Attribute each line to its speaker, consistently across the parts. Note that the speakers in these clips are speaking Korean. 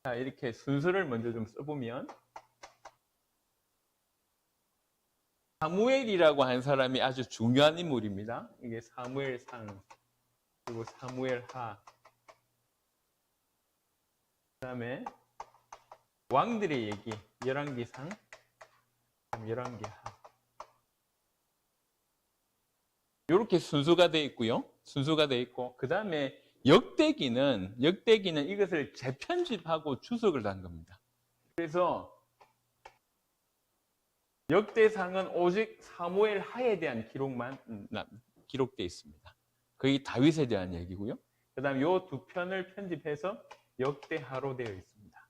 Speaker 1: 자, 이렇게 순서를 먼저 좀 써보면 사무엘이라고 하는 사람이 아주 중요한 인물입니다. 이게 사무엘상, 그리고 사무엘하, 그 다음에 왕들의 얘기, 열왕기상, 열왕기하. 이렇게 순서가 되어 있고요. 순서가 되어 있고, 그 다음에 역대기는 이것을 재편집하고 주석을 단 겁니다. 그래서 역대상은 오직 사무엘 하에 대한 기록만 기록되어 있습니다. 거의 다윗에 대한 얘기고요. 그 다음에 이 두 편을 편집해서 역대하로 되어 있습니다.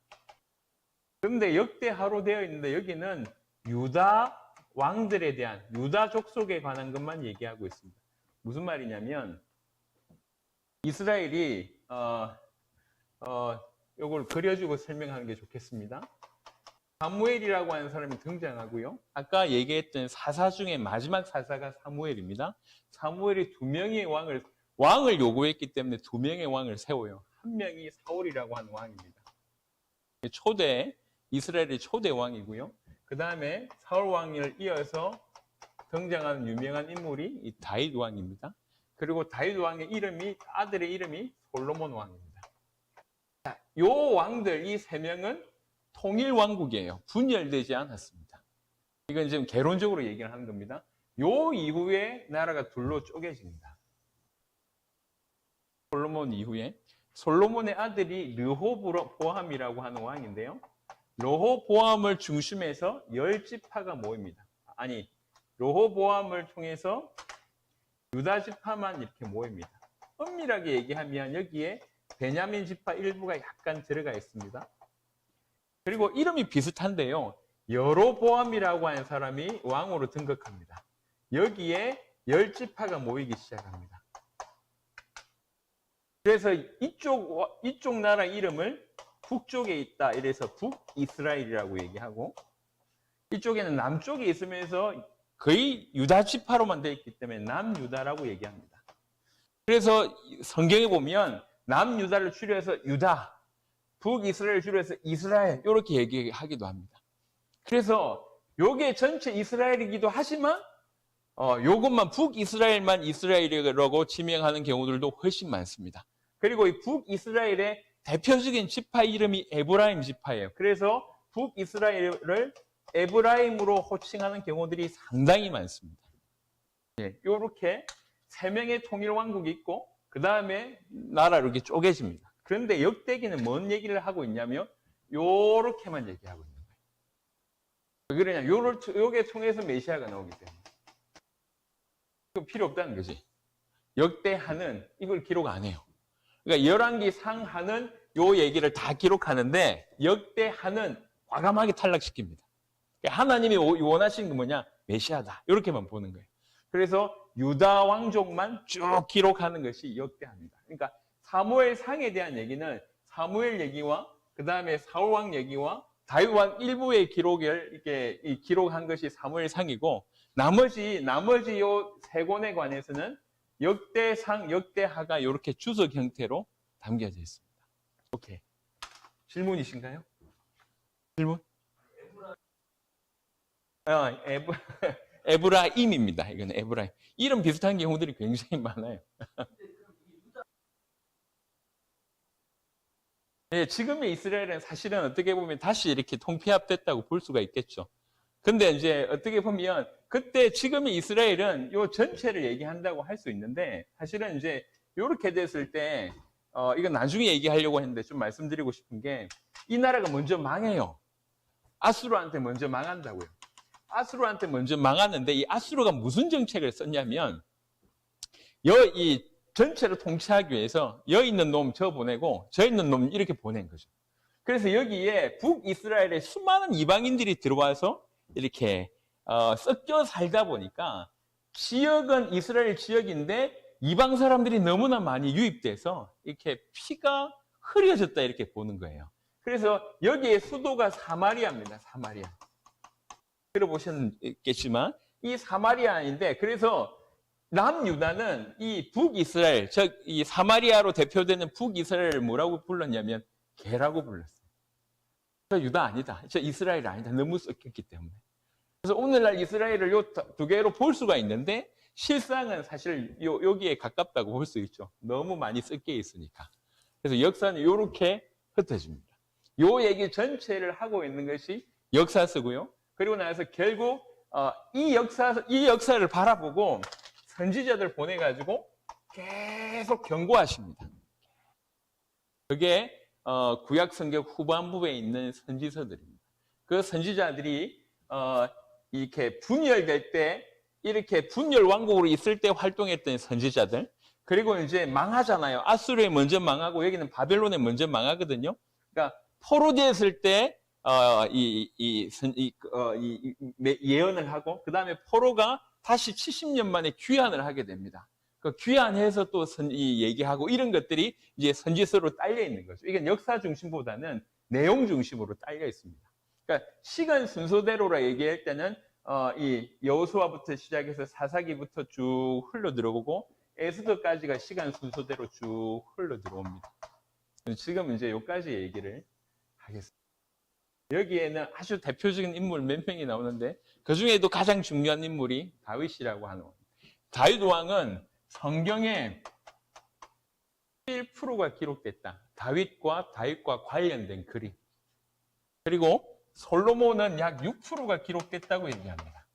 Speaker 1: 그런데 역대하로 되어 있는데 여기는 유다 왕들에 대한, 유다 족속에 관한 것만 얘기하고 있습니다. 무슨 말이냐면 이스라엘이 이걸 그려주고 설명하는 게 좋겠습니다. 사무엘이라고 하는 사람이 등장하고요. 아까 얘기했던 사사 중에 마지막 사사가 사무엘입니다. 사무엘이 두 명의 왕을 요구했기 때문에 두 명의 왕을 세워요. 한 명이 사울이라고 하는 왕입니다. 이스라엘의 초대 왕이고요. 그 다음에 사울 왕을 이어서 등장하는 유명한 인물이 이 다윗 왕입니다. 그리고 다윗 왕의 아들의 이름이 솔로몬 왕입니다. 자, 요 왕들, 이 세 명은 통일 왕국이에요. 분열되지 않았습니다. 이건 지금 개론적으로 얘기를 하는 겁니다. 요 이후에 나라가 둘로 쪼개집니다. 솔로몬 이후에 솔로몬의 아들이 르호보암이라고 하는 왕인데요. 르호보암을 중심해서 10지파가 모입니다. 아니, 르호보암을 통해서 유다 지파만 이렇게 모입니다. 엄밀하게 얘기하면 여기에 베냐민 지파 일부가 약간 들어가 있습니다. 그리고 이름이 비슷한데요. 여로보암이라고 하는 사람이 왕으로 등극합니다. 여기에 10지파가 모이기 시작합니다. 그래서 이쪽 나라 이름을 북쪽에 있다, 이래서 북이스라엘이라고 얘기하고, 이쪽에는 남쪽에 있으면서 거의 유다 지파로만 되어 있기 때문에 남유다라고 얘기합니다. 그래서 성경에 보면 남유다를 줄여서 유다, 북이스라엘을 줄여서 이스라엘, 이렇게 얘기하기도 합니다. 그래서 요게 전체 이스라엘이기도 하지만 요것만 북이스라엘만 이스라엘이라고 지명하는 경우들도 훨씬 많습니다. 그리고 이 북이스라엘의 대표적인 지파 이름이 에브라임 지파예요. 그래서 북이스라엘을 에브라임으로 호칭하는 경우들이 상당히 많습니다. 이렇게 세 명의 통일 왕국이 있고 그 다음에 나라로 이렇게 쪼개집니다. 그런데 역대기는 뭔 얘기를 하고 있냐면 요렇게만 얘기하고 있는 거예요. 왜 그러냐? 요게 통해서 메시아가 나오기 때문에. 이거 필요 없다는 거지. 역대하는 이걸 기록 안 해요. 그러니까 열왕기 상하는 요 얘기를 다 기록하는데 역대하는 과감하게 탈락시킵니다. 그러니까 하나님이 원하시는 건 뭐냐? 메시아다. 이렇게만 보는 거예요. 그래서 유다 왕족만 쭉 기록하는 것이 역대합니다. 그러니까 사무엘 상에 대한 얘기는 사무엘 얘기와 그 다음에 사울 왕 얘기와 다윗 왕 일부의 기록을 이렇게 기록한 것이 사무엘 상이고 나머지 요 세 권에 관해서는 역대상, 역대하가 이렇게 주석 형태로 담겨져 있습니다. 오케이. 질문이신가요? 질문? 에브라임입니다. 이건 에브라임. 이름 비슷한 경우들이 굉장히 많아요. 네, 지금의 이스라엘은 사실은 어떻게 보면 다시 이렇게 통폐합됐다고 볼 수가 있겠죠. 근데 이제 어떻게 보면 그때 지금의 이스라엘은 요 전체를 얘기한다고 할 수 있는데 사실은 이제 요렇게 됐을 때 이건 나중에 얘기하려고 했는데 좀 말씀드리고 싶은 게 이 나라가 먼저 망해요. 아수르한테 먼저 망한다고요. 아수르한테 먼저 망하는데 이 아수르가 무슨 정책을 썼냐면 이 전체를 통치하기 위해서 여기 있는 놈 저 보내고 저 있는 놈 이렇게 보낸 거죠. 그래서 여기에 북이스라엘에 수많은 이방인들이 들어와서 이렇게 섞여 살다 보니까 지역은 이스라엘 지역인데 이방 사람들이 너무나 많이 유입돼서 이렇게 피가 흐려졌다 이렇게 보는 거예요. 그래서 여기에 수도가 사마리아입니다. 사마리아. 들어보셨겠지만 이 사마리아인데 그래서 남유다는 이 북이스라엘, 즉 이 사마리아로 대표되는 북이스라엘을 뭐라고 불렀냐면 개라고 불렀어요. 저 유다 아니다. 저 이스라엘 아니다. 너무 섞였기 때문에. 그래서 오늘날 이스라엘을 요 두 개로 볼 수가 있는데 실상은 사실 여기에 가깝다고 볼 수 있죠. 너무 많이 섞여 있으니까. 그래서 역사는 이렇게 흩어집니다. 요 얘기 전체를 하고 있는 것이 역사서고요. 그리고 나서 결국 이 역사를 바라보고 선지자들 보내가지고 계속 경고하십니다. 그게 구약 성경 후반부에 있는 선지서들입니다. 그 선지자들이 이렇게 분열될 때 이렇게 분열 왕국으로 있을 때 활동했던 선지자들, 그리고 이제 망하잖아요. 아수르에 먼저 망하고 여기는 바벨론에 먼저 망하거든요. 그러니까 포로되었을 때 예언을 하고 그 다음에 포로가 다시 70년 만에 귀환을 하게 됩니다. 그 귀환해서 또 얘기하고 이런 것들이 이제 선지서로 딸려 있는 거죠. 이건 역사 중심보다는 내용 중심으로 딸려 있습니다. 그러니까 시간 순서대로라 얘기할 때는 이 여호수아부터 시작해서 사사기부터 쭉 흘러 들어오고 에스더까지가 시간 순서대로 쭉 흘러 들어옵니다. 지금 이제 여기까지 얘기를 하겠습니다. 여기에는 아주 대표적인 인물 몇 명이 나오는데 그 중에도 가장 중요한 인물이 다윗이라고 하는 겁니다. 다윗 왕은 성경에 1%가 기록됐다. 다윗과 관련된 글이. 그리고 솔로몬은 약 6%가 기록됐다고 얘기합니다.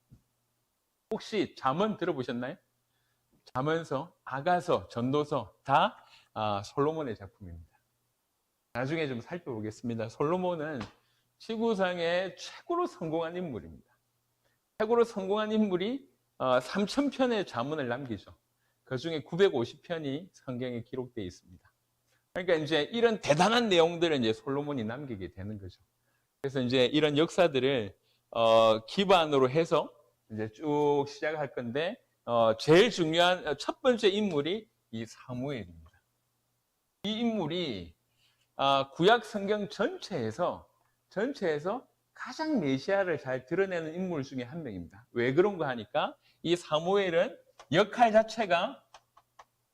Speaker 1: 혹시 잠언 들어보셨나요? 잠언서, 아가서, 전도서 다 솔로몬의 작품입니다. 나중에 좀 살펴보겠습니다. 솔로몬은 지구상에 최고로 성공한 인물입니다. 최고로 성공한 인물이 3,000편의 잠언을 남기죠. 그 중에 950편이 성경에 기록되어 있습니다. 그러니까 이제 이런 대단한 내용들을 이제 솔로몬이 남기게 되는 거죠. 그래서 이제 이런 역사들을 기반으로 해서 이제 쭉 시작할 건데 제일 중요한 첫 번째 인물이 이 사무엘입니다. 이 인물이 구약 성경 전체에서 가장 메시아를 잘 드러내는 인물 중에 한 명입니다. 왜 그런가 하니까 이 사무엘은 역할 자체가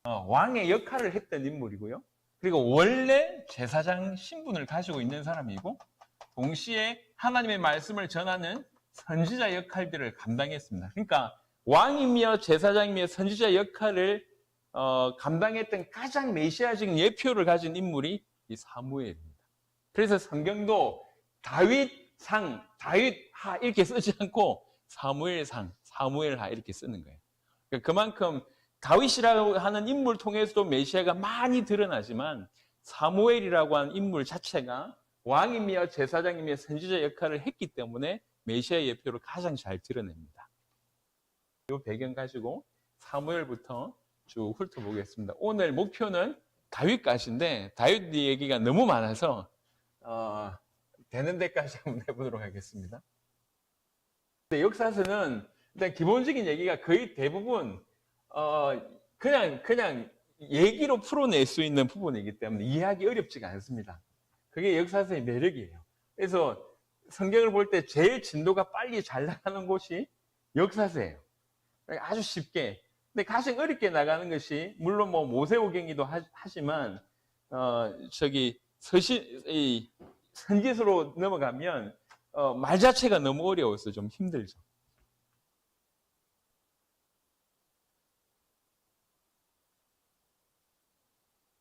Speaker 1: 왕의 역할을 했던 인물이고요. 그리고 원래 제사장 신분을 가지고 있는 사람이고 동시에 하나님의 말씀을 전하는 선지자 역할들을 감당했습니다. 그러니까 왕이며 제사장이며 선지자 역할을 감당했던 가장 메시아적인 예표를 가진 인물이 이 사무엘입니다. 그래서 성경도 다윗상, 다윗하 이렇게 쓰지 않고 사무엘상, 사무엘하 이렇게 쓰는 거예요. 그러니까 그만큼 다윗이라고 하는 인물 통해서도 메시아가 많이 드러나지만 사무엘이라고 하는 인물 자체가 왕이며 제사장이며 선지자 역할을 했기 때문에 메시아 예표를 가장 잘 드러냅니다. 이 배경 가지고 사무엘부터 쭉 훑어보겠습니다. 오늘 목표는 다윗까지인데 다윗 얘기가 너무 많아서 되는 데까지 한번 해보도록 하겠습니다. 근데 역사서는 일단 기본적인 얘기가 거의 대부분 그냥 얘기로 풀어낼 수 있는 부분이기 때문에 이해하기 어렵지가 않습니다. 그게 역사서의 매력이에요. 그래서 성경을 볼 때 제일 진도가 빨리 잘 나가는 곳이 역사서예요. 아주 쉽게. 근데 가장 어렵게 나가는 것이 물론 뭐 모세오경이도 하지만 선지서로 넘어가면 말 자체가 너무 어려워서 좀 힘들죠.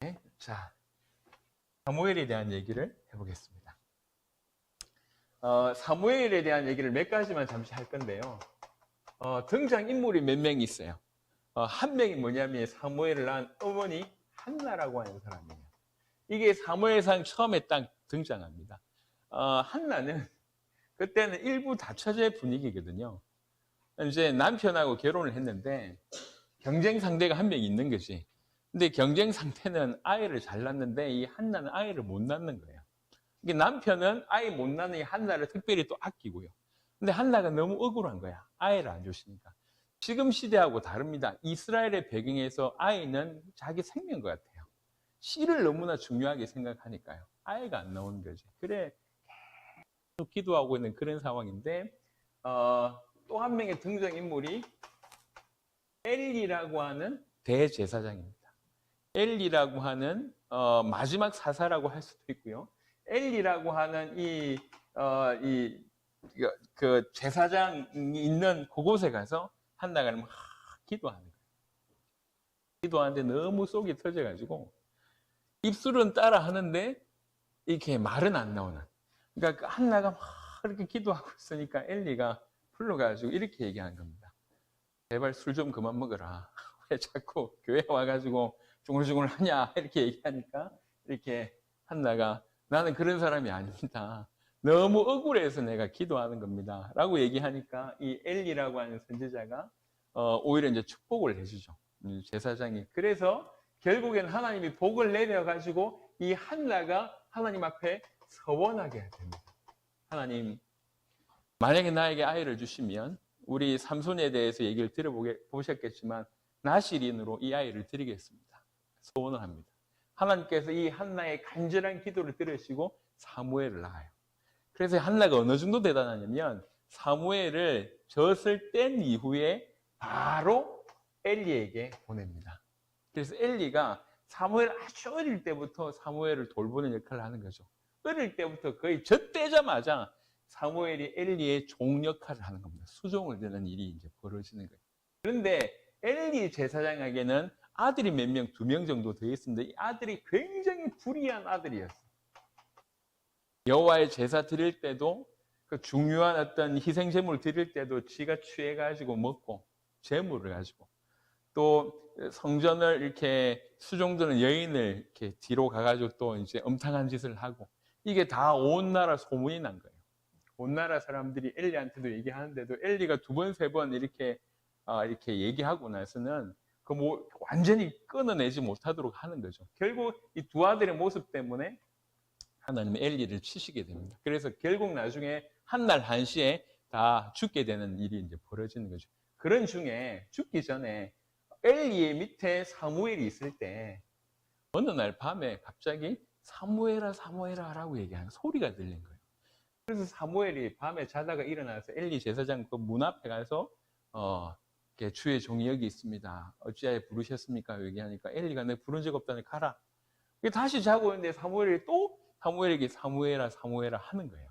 Speaker 1: 네? 자, 사무엘에 대한 얘기를 해보겠습니다. 사무엘에 대한 얘기를 몇 가지만 잠시 할 건데요. 등장인물이 몇 명 있어요. 한 명이 뭐냐면 사무엘을 낳은 어머니 한나라고 하는 사람이에요. 이게 사무엘상 처음에 딱 등장합니다. 한나는 그때는 일부 다처제 분위기거든요. 이제 남편하고 결혼을 했는데 경쟁 상대가 한 명 있는 거지. 근데 경쟁 상태는 아이를 잘 낳는데 이 한나는 아이를 못 낳는 거예요. 이게 남편은 아이 못 낳는 이 한나를 특별히 또 아끼고요. 근데 한나가 너무 억울한 거야. 아이를 안 주시니까. 지금 시대하고 다릅니다. 이스라엘의 배경에서 아이는 자기 생명인 것 같아요. 씨를 너무나 중요하게 생각하니까요. 아이가 안 나오는 거지. 그래 계속 기도하고 있는 그런 상황인데 또 한 명의 등장인물이 엘리라고 하는 대제사장입니다. 엘리라고 하는 마지막 사사라고 할 수도 있고요. 엘리라고 하는 그 제사장이 있는 그곳에 가서 한나가 막 기도하는 거예요. 기도하는데 너무 속이 터져가지고 입술은 따라 하는데 이렇게 말은 안 나오는. 그러니까 한나가 막 이렇게 기도하고 있으니까 엘리가 불러가지고 이렇게 얘기하는 겁니다. 제발 술 좀 그만 먹어라. 왜 자꾸 교회 와가지고 중얼중얼 하냐 이렇게 얘기하니까 이렇게 한나가 나는 그런 사람이 아닙니다. 너무 억울해서 내가 기도하는 겁니다. 라고 얘기하니까 이 엘리라고 하는 선지자가 오히려 이제 축복을 해주죠. 제사장이. 그래서 결국엔 하나님이 복을 내려가지고 이 한나가 하나님 앞에 서원하게 됩니다. 하나님, 만약에 나에게 아이를 주시면 우리 삼손에 대해서 얘기를 들어보셨겠지만 나실인으로 이 아이를 드리겠습니다. 소원을 합니다. 하나님께서 이 한나의 간절한 기도를 들으시고 사무엘을 낳아요. 그래서 한나가 어느 정도 대단하냐면 사무엘을 젖을 뗀 이후에 바로 엘리에게 보냅니다. 그래서 엘리가 사무엘 아주 어릴 때부터 사무엘을 돌보는 역할을 하는 거죠. 어릴 때부터 거의 젖대자마자 사무엘이 엘리의 종 역할을 하는 겁니다. 수종을 드는 일이 이제 벌어지는 거예요. 그런데 엘리 제사장에게는 아들이 몇 명, 2명 정도 되어 있습니다. 이 아들이 굉장히 불의한 아들이었어요. 여호와의 제사 드릴 때도 그 중요한 어떤 희생제물 드릴 때도 지가 취해가지고 먹고 제물을 가지고 또 성전을 이렇게 수종드는 여인을 이렇게 뒤로 가가지고 또 이제 음탕한 짓을 하고 이게 다 온 나라 소문이 난 거예요. 온 나라 사람들이 엘리한테도 얘기하는데도 엘리가 2번, 3번 이렇게 얘기하고 나서는 그 뭐 완전히 끊어내지 못하도록 하는 거죠. 결국 이 두 아들의 모습 때문에 하나님은 엘리를 치시게 됩니다. 그래서 결국 나중에 한날 한시에 다 죽게 되는 일이 이제 벌어지는 거죠. 그런 중에 죽기 전에 엘리의 밑에 사무엘이 있을 때 어느 날 밤에 갑자기 사무엘아 사무엘아 라고 얘기하는 소리가 들린 거예요. 그래서 사무엘이 밤에 자다가 일어나서 엘리 제사장 그 문 앞에 가서 주의 종이 여기 있습니다. 어찌하여 부르셨습니까? 얘기하니까 엘리가 내가 부른 적 없다니 가라. 다시 자고 있는데 사무엘이 또 사무엘에게 사무엘아 사무엘아 하는 거예요.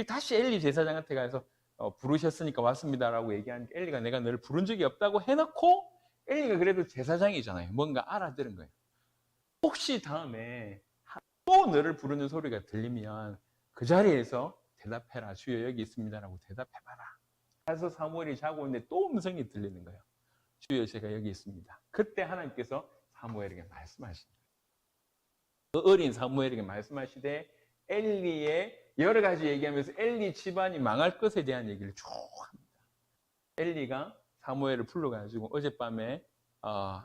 Speaker 1: 다시 엘리 제사장한테 가서 부르셨으니까 왔습니다라고 얘기하니까 엘리가 내가 너를 부른 적이 없다고 해놓고 엘리가 그래도 제사장이잖아요. 뭔가 알아들은 거예요. 혹시 다음에 또 너를 부르는 소리가 들리면 그 자리에서 대답해라. 주여 여기 있습니다라고 대답해봐라. 그래서 사무엘이 자고 있는데 또 음성이 들리는 거예요. 주여 제가 여기 있습니다. 그때 하나님께서 사무엘에게 말씀하십니다. 그 어린 사무엘에게 말씀하시되 엘리의 여러 가지 얘기하면서 엘리 집안이 망할 것에 대한 얘기를 쭉 합니다. 엘리가 사무엘을 불러가지고 어젯밤에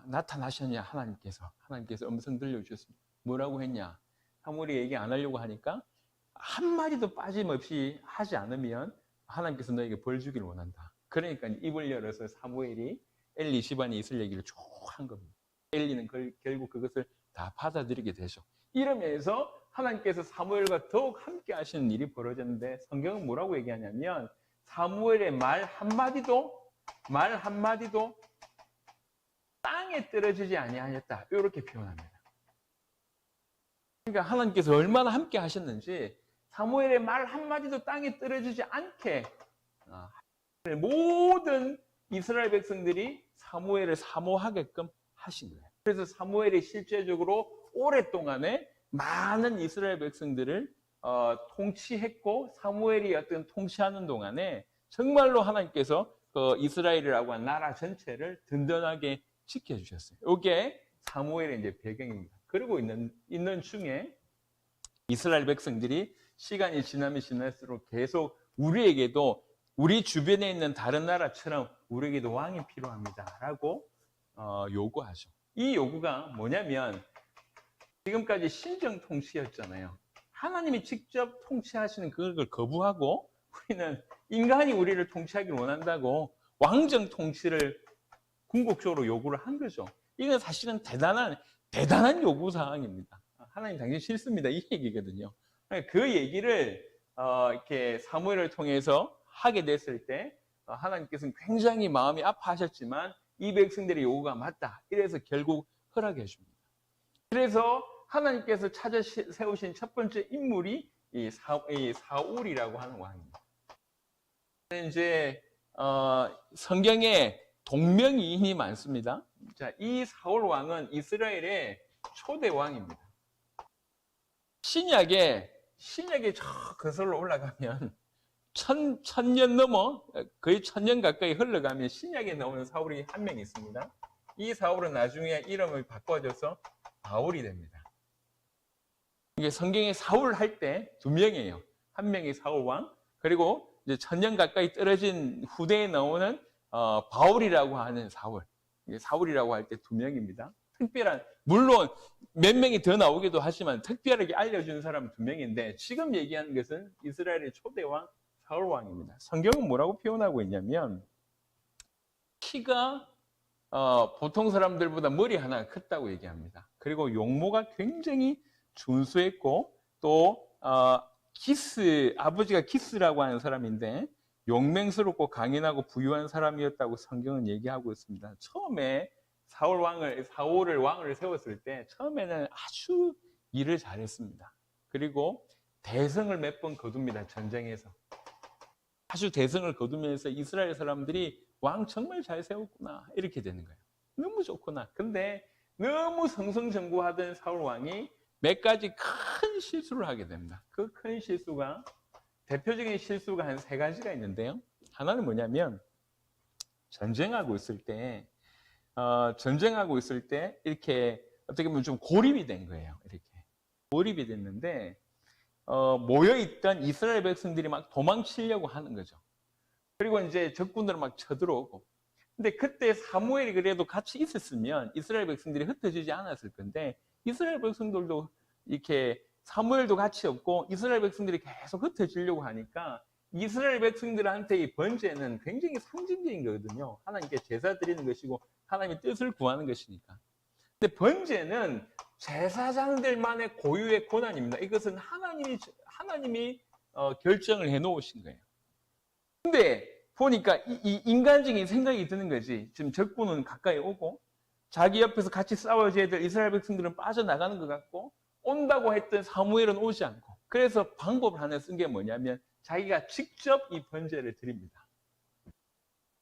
Speaker 1: 나타나셨냐 하나님께서 음성 들려주셨습니다. 뭐라고 했냐? 사무엘이 얘기 안 하려고 하니까 한마디도 빠짐없이 하지 않으면 하나님께서 너에게 벌 주기를 원한다. 그러니까 입을 열어서 사무엘이 엘리 집안에 있을 얘기를 쭉 한 겁니다. 엘리는 결국 그것을 다 받아들이게 되죠. 이러면서 하나님께서 사무엘과 더욱 함께 하시는 일이 벌어졌는데 성경은 뭐라고 얘기하냐면 사무엘의 말 한마디도 땅에 떨어지지 아니하였다. 이렇게 표현합니다. 그러니까 하나님께서 얼마나 함께 하셨는지 사무엘의 말 한마디도 땅에 떨어지지 않게 모든 이스라엘 백성들이 사무엘을 사모하게끔 하신 거예요. 그래서 사무엘이 실제적으로 오랫동안에 많은 이스라엘 백성들을 통치했고 사무엘이 어떤 통치하는 동안에 정말로 하나님께서 그 이스라엘이라고 하는 나라 전체를 든든하게 지켜주셨어요. 이게 사무엘의 이제 배경입니다. 그러고 있는 중에 이스라엘 백성들이 시간이 지나면 지날수록 계속 우리에게도 우리 주변에 있는 다른 나라처럼 우리에게도 왕이 필요합니다라고 요구하죠. 이 요구가 뭐냐면 지금까지 신정 통치였잖아요. 하나님이 직접 통치하시는 그걸 거부하고 우리는 인간이 우리를 통치하기를 원한다고 왕정 통치를 궁극적으로 요구를 한 거죠. 이건 사실은 대단한 요구사항입니다. 하나님 당신 싫습니다. 이 얘기거든요. 그 얘기를 이렇게 사무엘을 통해서 하게 됐을 때 하나님께서는 굉장히 마음이 아파하셨지만 이 백성들의 요구가 맞다. 이래서 결국 허락해 줍니다. 그래서 하나님께서 찾아 세우신 첫 번째 인물이 이 사울이라고 하는 왕입니다. 이제 성경에 동명이인이 많습니다. 자, 이 사울 왕은 이스라엘의 초대 왕입니다. 신약에 저 거슬러 올라가면 천년 넘어 거의 1000년 가까이 흘러가면 신약에 나오는 사울이 한 명 있습니다. 이 사울은 나중에 이름을 바꿔줘서 바울이 됩니다. 이게 성경에 사울 할 때 2명이에요. 한 명이 사울 왕, 그리고 이제 1000년 가까이 떨어진 후대에 나오는 바울이라고 하는 사울. 사울이라고 할 때 2명입니다. 특별한, 물론 몇 명이 더 나오기도 하지만 특별하게 알려준 사람은 2명인데 지금 얘기하는 것은 이스라엘의 초대왕 사울 왕입니다. 성경은 뭐라고 표현하고 있냐면 키가 보통 사람들보다 머리 하나가 컸다고 얘기합니다. 그리고 용모가 굉장히 준수했고 또 아버지가 기스라고 하는 사람인데 용맹스럽고 강인하고 부유한 사람이었다고 성경은 얘기하고 있습니다. 처음에 사울을 왕을 세웠을 때 처음에는 아주 일을 잘했습니다. 그리고 대성을 몇 번 거둡니다. 전쟁에서. 아주 대성을 거두면서 이스라엘 사람들이 왕 정말 잘 세웠구나 이렇게 되는 거예요. 너무 좋구나. 근데 너무 성성정구하던 사울 왕이 몇 가지 큰 실수를 하게 됩니다. 그 큰 실수가, 대표적인 실수가 한 3가지가 있는데요. 하나는 뭐냐면 전쟁하고 있을 때 이렇게 어떻게 보면 좀 고립이 된 거예요. 이렇게 고립이 됐는데 모여있던 이스라엘 백성들이 막 도망치려고 하는 거죠. 그리고 이제 적군들은 막 쳐들어오고. 근데 그때 사무엘이 그래도 같이 있었으면 이스라엘 백성들이 흩어지지 않았을 건데 이스라엘 백성들도 이렇게 사무엘도 같이 없고 이스라엘 백성들이 계속 흩어지려고 하니까 이스라엘 백성들한테 이 번제는 굉장히 상징적인 거거든요. 하나님께 제사 드리는 것이고 하나님의 뜻을 구하는 것이니까. 근데 번제는 제사장들만의 고유의 권한입니다. 이것은 하나님이 결정을 해놓으신 거예요. 근데 보니까 이 인간적인 생각이 드는 거지. 지금 적군은 가까이 오고 자기 옆에서 같이 싸워줘야 될 이스라엘 백성들은 빠져나가는 것 같고 온다고 했던 사무엘은 오지 않고. 그래서 방법을 하나 쓴 게 뭐냐면 자기가 직접 이 번제를 드립니다.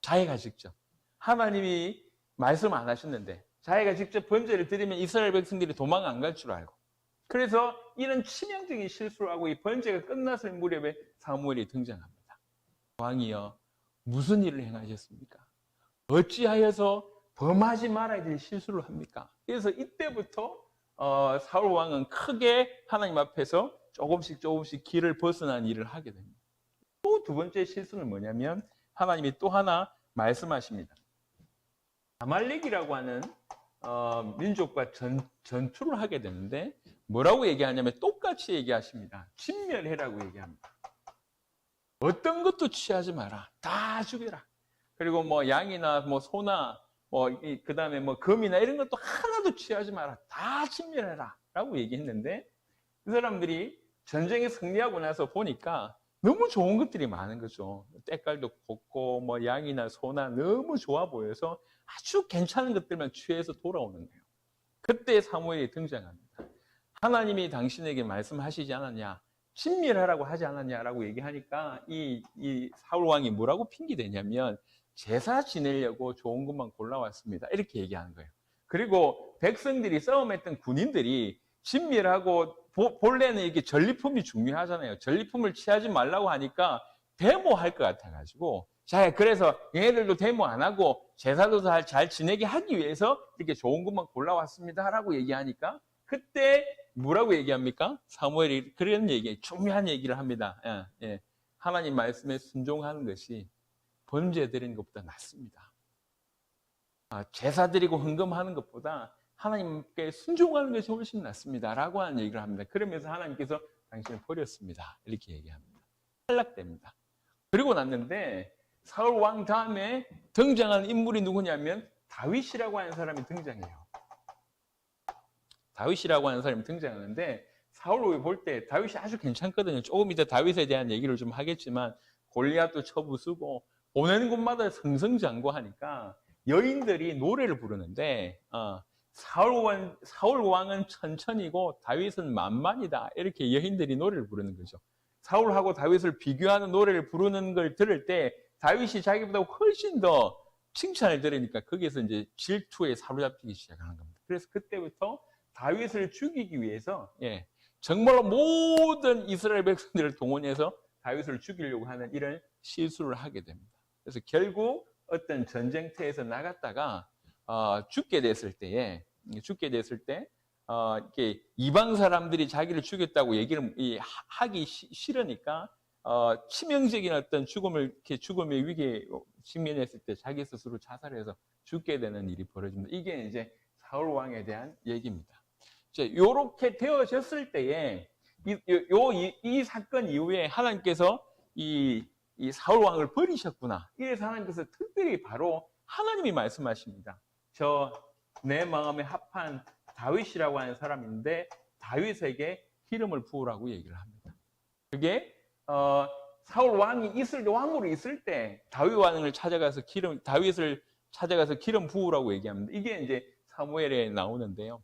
Speaker 1: 자기가 직접. 하나님이 말씀 안 하셨는데 자기가 직접 번제를 드리면 이스라엘 백성들이 도망 안 갈 줄 알고. 그래서 이런 치명적인 실수를 하고 이 번제가 끝났을 무렵에 사무엘이 등장합니다. 왕이여, 무슨 일을 행하셨습니까? 어찌하여서 범하지 말아야 될 실수를 합니까? 그래서 이때부터 사울 왕은 크게 하나님 앞에서 조금씩 길을 벗어난 일을 하게 됩니다. 또 두 번째 실수는 뭐냐면 하나님이 또 하나 말씀하십니다. 아말렉이라고 하는 민족과 전투를 하게 되는데 뭐라고 얘기하냐면 똑같이 얘기하십니다. 진멸해라고 얘기합니다. 어떤 것도 취하지 마라. 다 죽여라. 그리고 뭐 양이나 뭐 소나 그 다음에 뭐 금이나 이런 것도 하나도 취하지 마라. 다 진멸해라. 라고 얘기했는데 그 사람들이 전쟁에 승리하고 나서 보니까 너무 좋은 것들이 많은 거죠. 때깔도 곱고 뭐 양이나 소나 너무 좋아 보여서 아주 괜찮은 것들만 취해서 돌아오는 거예요. 그때 사무엘이 등장합니다. 하나님이 당신에게 말씀하시지 않았냐, 진멸하라고 하지 않았냐라고 얘기하니까 이 사울 왕이 뭐라고 핑계대냐면 제사 지내려고 좋은 것만 골라왔습니다. 이렇게 얘기하는 거예요. 그리고 백성들이 싸움했던 군인들이 진멸하고 본래는 이게 전리품이 중요하잖아요. 전리품을 취하지 말라고 하니까 데모할 것 같아가지고 자, 그래서 얘네들도 데모 안 하고 제사도 잘 지내게 하기 위해서 이렇게 좋은 것만 골라왔습니다 라고 얘기하니까 그때 뭐라고 얘기합니까? 사무엘이 그런 중요한 얘기를 합니다. 하나님 말씀에 순종하는 것이 번제 드리는 것보다 낫습니다. 제사 드리고 헌금하는 것보다 하나님께 순종하는 것이 훨씬 낫습니다 라고 하는 얘기를 합니다. 그러면서 하나님께서 당신을 버렸습니다 이렇게 얘기합니다. 탈락됩니다. 그리고 났는데 사울 왕 다음에 등장하는 인물이 누구냐면 다윗이라고 하는 사람이 등장해요. 다윗이라고 하는 사람이 등장하는데 사울이 볼 때 다윗이 아주 괜찮거든요. 조금 이따 다윗에 대한 얘기를 좀 하겠지만 골리앗도 쳐부수고 보내는 곳마다 승승장구하니까 여인들이 노래를 부르는데 사울 왕은 천천히고 다윗은 만만이다. 이렇게 여인들이 노래를 부르는 거죠. 사울하고 다윗을 비교하는 노래를 부르는 걸 들을 때 다윗이 자기보다 훨씬 더 칭찬을 들으니까 거기에서 이제 질투에 사로잡히기 시작하는 겁니다. 그래서 그때부터 다윗을 죽이기 위해서 정말로 모든 이스라엘 백성들을 동원해서 다윗을 죽이려고 하는 이런 실수를 하게 됩니다. 그래서 결국 어떤 전쟁터에서 나갔다가 죽게 됐을 때 이렇게 이방 사람들이 자기를 죽였다고 얘기를 하기 싫으니까 치명적인 어떤 죽음의 위기에 직면했을 때 자기 스스로 자살해서 죽게 되는 일이 벌어집니다. 이게 이제 사울 왕에 대한 얘기입니다. 이렇게 되어졌을 때에 이 사건 이후에 하나님께서 이 사울 왕을 버리셨구나. 이래서 하나님께서 특별히 바로 하나님이 말씀하십니다. 내 마음에 합한 다윗이라고 하는 사람인데 다윗에게 기름을 부으라고 얘기를 합니다. 그게 사울 왕으로 있을 때 다윗 왕을 찾아가서 다윗을 찾아가서 기름 부으라고 얘기합니다. 이게 이제 사무엘에 나오는데요.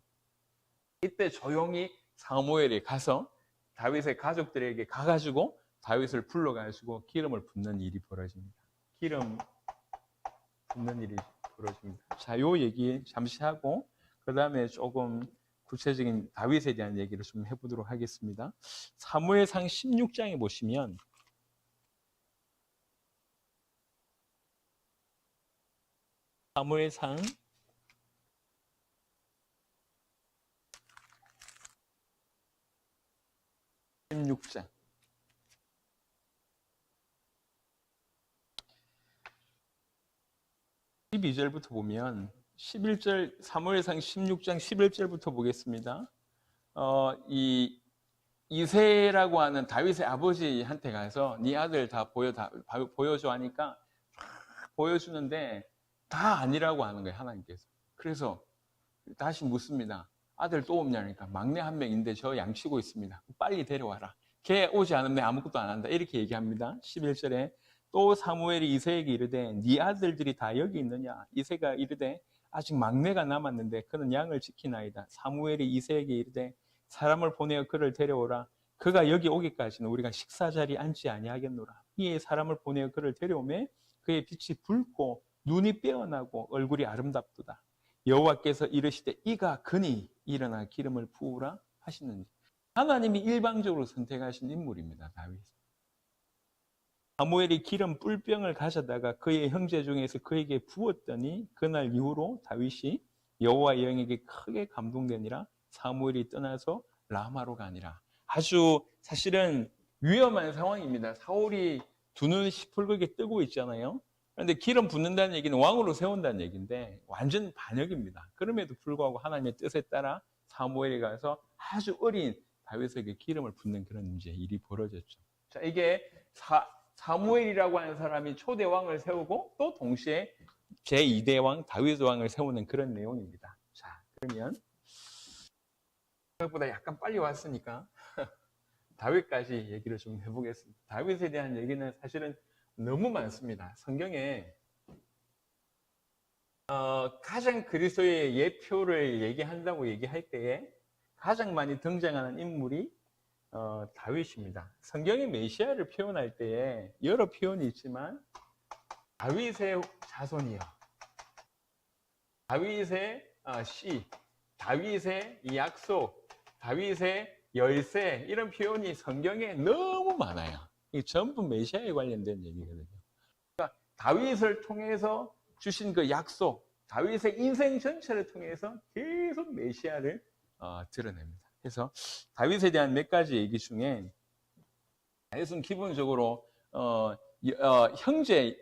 Speaker 1: 이때 조용히 사무엘이 가서 다윗의 가족들에게 가가지고 다윗을 불러가지고 기름을 붓는 일이 벌어집니다. 기름 붓는 일이 벌어집니다. 자, 요 얘기 잠시 하고 그 다음에 조금 구체적인 다윗에 대한 얘기를 좀 해보도록 하겠습니다. 사무엘상 16장에 보시면 사무엘상 16장 12절부터 보면 11절 사무엘상 16장 11절부터 보겠습니다. 이새라고 하는 다윗의 아버지한테 가서 네 아들 다 보여줘 하니까 보여주는데 다 아니라고 하는 거예요, 하나님께서. 그래서 다시 묻습니다. 아들 또 없냐니까 막내 한 명인데 저 양치고 있습니다. 빨리 데려와라. 걔 오지 않으면 아무것도 안 한다. 이렇게 얘기합니다. 11절에 또 사무엘이 이새에게 이르되 네 아들들이 다 여기 있느냐? 이새가 이르되 아직 막내가 남았는데 그는 양을 지키나이다. 사무엘이 이새에게 이르되 사람을 보내어 그를 데려오라. 그가 여기 오기까지는 우리가 식사 자리에 앉지 아니하겠노라. 이에 사람을 보내어 그를 데려오매 그의 빛이 붉고 눈이 빼어나고 얼굴이 아름답도다. 여호와께서 이르시되 이가 그니 일어나 기름을 부으라 하시는지. 하나님이 일방적으로 선택하신 인물입니다. 다윗. 사무엘이 기름 뿔병을 가져다가 그의 형제 중에서 그에게 부었더니 그날 이후로 다윗이 여호와의 영에게 크게 감동되니라. 사무엘이 떠나서 라마로 가니라. 아주 사실은 위험한 상황입니다. 사울이 두 눈이 시뻘겋게 뜨고 있잖아요. 그런데 기름 붓는다는 얘기는 왕으로 세운다는 얘기인데 완전 반역입니다. 그럼에도 불구하고 하나님의 뜻에 따라 사무엘이 가서 아주 어린 다윗에게 기름을 붓는 그런 이제 일이 벌어졌죠. 자, 이게 사무엘이라고 하는 사람이 초대 왕을 세우고 또 동시에 제2대 왕 다윗 왕을 세우는 그런 내용입니다. 자, 그러면 생각보다 약간 빨리 왔으니까 다윗까지 얘기를 좀 해보겠습니다. 다윗에 대한 얘기는 사실은 너무 많습니다. 성경에 가장 그리스도의 예표를 얘기한다고 얘기할 때에 가장 많이 등장하는 인물이 다윗입니다. 성경의 메시아를 표현할 때에 여러 표현이 있지만 다윗의 자손이여, 다윗의 씨, 다윗의 약속, 다윗의 열쇠 이런 표현이 성경에 너무 많아요. 이게 전부 메시아에 관련된 얘기거든요. 그러니까 다윗을 통해서 주신 그 약속, 다윗의 인생 전체를 통해서 계속 메시아를 드러냅니다. 그래서 다윗에 대한 몇 가지 얘기 중에 다윗은 기본적으로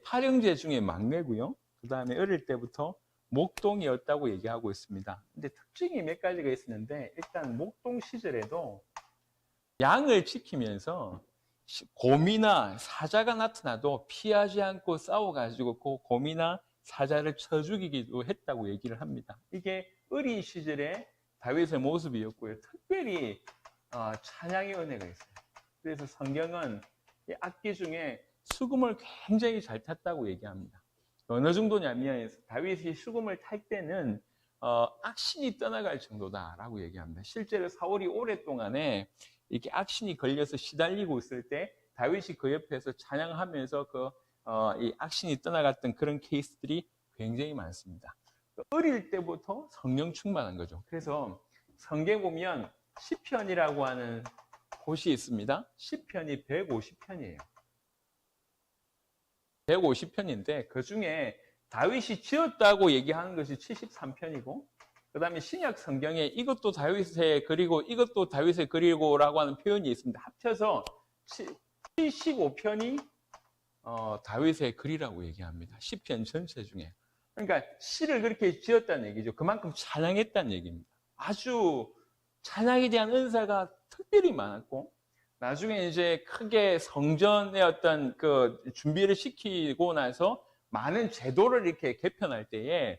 Speaker 1: 팔형제 중에 막내고요. 그 다음에 어릴 때부터 목동이었다고 얘기하고 있습니다. 근데 특징이 몇 가지가 있었는데 일단 목동 시절에도 양을 지키면서 곰이나 사자가 나타나도 피하지 않고 싸워가지고 그 곰이나 사자를 쳐 죽이기도 했다고 얘기를 합니다. 이게 어린 시절의 다윗의 모습이었고요. 특별히 찬양의 은혜가 있어요. 그래서 성경은 이 악기 중에 수금을 굉장히 잘 탔다고 얘기합니다. 어느 정도냐면 다윗이 수금을 탈 때는 악신이 떠나갈 정도다라고 얘기합니다. 실제로 사울이 오랫동안에 이렇게 악신이 걸려서 시달리고 있을 때 다윗이 그 옆에서 찬양하면서 이 악신이 떠나갔던 그런 케이스들이 굉장히 많습니다. 어릴 때부터 성령 충만한 거죠. 그래서 성경 보면 시편이라고 하는 곳이 있습니다. 시편이 150편이에요. 150편인데 그 중에 다윗이 지었다고 얘기하는 것이 73편이고 그 다음에 신약 성경에 이것도 다윗의 글이고 이것도 다윗의 글이고라고 하는 표현이 있습니다. 합쳐서 75편이 다윗의 글이라고 얘기합니다. 시편 전체 중에. 그러니까 시를 그렇게 지었다는 얘기죠. 그만큼 찬양했다는 얘기입니다. 아주 찬양에 대한 은사가 특별히 많았고 나중에 이제 크게 성전의 어떤 그 준비를 시키고 나서 많은 제도를 이렇게 개편할 때에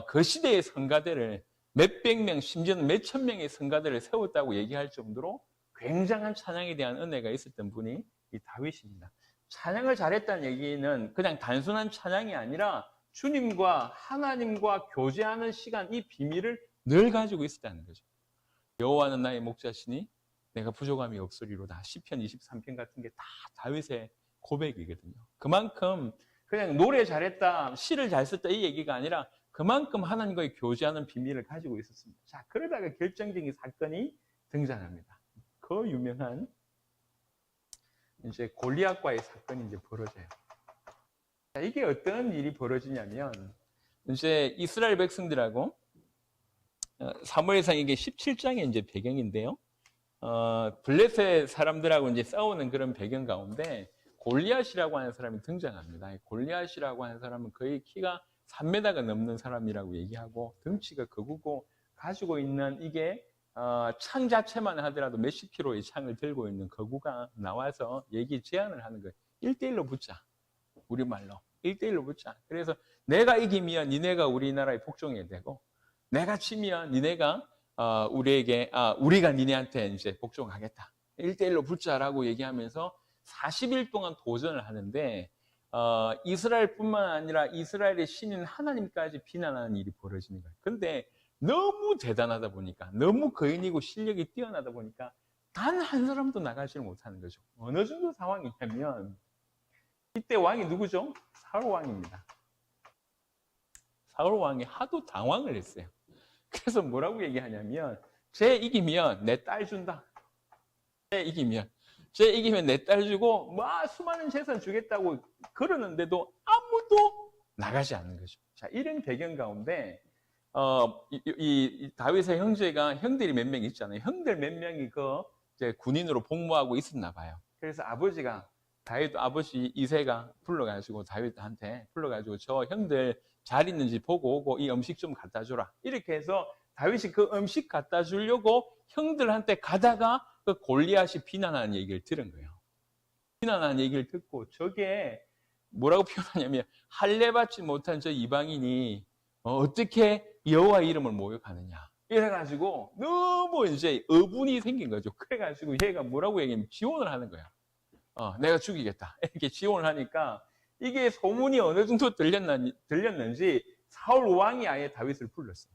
Speaker 1: 그 시대의 성가대를 몇백 명, 심지어는 몇천 명의 성가대를 세웠다고 얘기할 정도로 굉장한 찬양에 대한 은혜가 있었던 분이 이 다윗입니다. 찬양을 잘했다는 얘기는 그냥 단순한 찬양이 아니라 주님과 하나님과 교제하는 시간, 이 비밀을 늘 가지고 있었다는 거죠. 여호와는 나의 목자시니 내가 부족함이 없으리로다. 시편 23편 같은 게 다 다윗의 고백이거든요. 그만큼 그냥 노래 잘했다, 시를 잘 썼다 이 얘기가 아니라 그만큼 하나님과의 교제하는 비밀을 가지고 있었습니다. 자, 그러다가 결정적인 사건이 등장합니다. 그 유명한 이제 골리앗과의 사건이 이제 벌어져요. 자, 이게 어떤 일이 벌어지냐면 이제 이스라엘 백성들하고 사무엘상 이게 17장의 이제 배경인데요. 블레셋 사람들하고 이제 싸우는 그런 배경 가운데 골리앗이라고 하는 사람이 등장합니다. 골리앗이라고 하는 사람은 거의 키가 3m가 넘는 사람이라고 얘기하고 덩치가 크고 가지고 있는 이게 창 자체만 하더라도 몇십 킬로의 창을 들고 있는 거구가 나와서 얘기 제안을 하는 거예요. 1대1로 붙자. 우리말로 1대1로 붙자. 그래서 내가 이기면 니네가 우리나라의 복종이 되고 내가 치면 니네가 우리가 니네한테 이제 복종하겠다. 1대1로 붙자라고 얘기하면서 40일 동안 도전을 하는데 이스라엘뿐만 아니라 이스라엘의 신인 하나님까지 비난하는 일이 벌어지는 거예요. 근데 너무 대단하다 보니까 너무 거인이고 실력이 뛰어나다 보니까 단 한 사람도 나가지를 못하는 거죠. 어느 정도 상황이냐면 이때 왕이 누구죠? 사울 왕입니다. 사울 왕이 하도 당황을 했어요. 그래서 뭐라고 얘기하냐면 쟤 이기면 내 딸 준다. 쟤 이기면 내 딸 주고 수많은 재산 주겠다고 그러는데도 아무도 나가지 않는 거죠. 자, 이런 배경 가운데 이 다윗의 형들이 몇 명 있잖아요. 형들 몇 명이 이제 군인으로 복무하고 있었나 봐요. 그래서 다윗 아버지 이새가 불러가지고 다윗한테 불러가지고 저 형들 잘 있는지 보고 오고 이 음식 좀 갖다 주라. 이렇게 해서 다윗이 그 음식 갖다 주려고 형들한테 가다가 그 골리앗이 비난하는 얘기를 들은 거예요. 비난하는 얘기를 듣고 저게 뭐라고 표현하냐면 할례받지 못한 저 이방인이 어떻게 여호와 이름을 모욕하느냐. 이래가지고 너무 이제 어분이 생긴 거죠. 그래가지고 얘가 뭐라고 얘기하면 지원을 하는 거야. 내가 죽이겠다. 이렇게 지원을 하니까 이게 소문이 어느 정도 들렸는지 사울 왕이 아예 다윗을 불렀어요.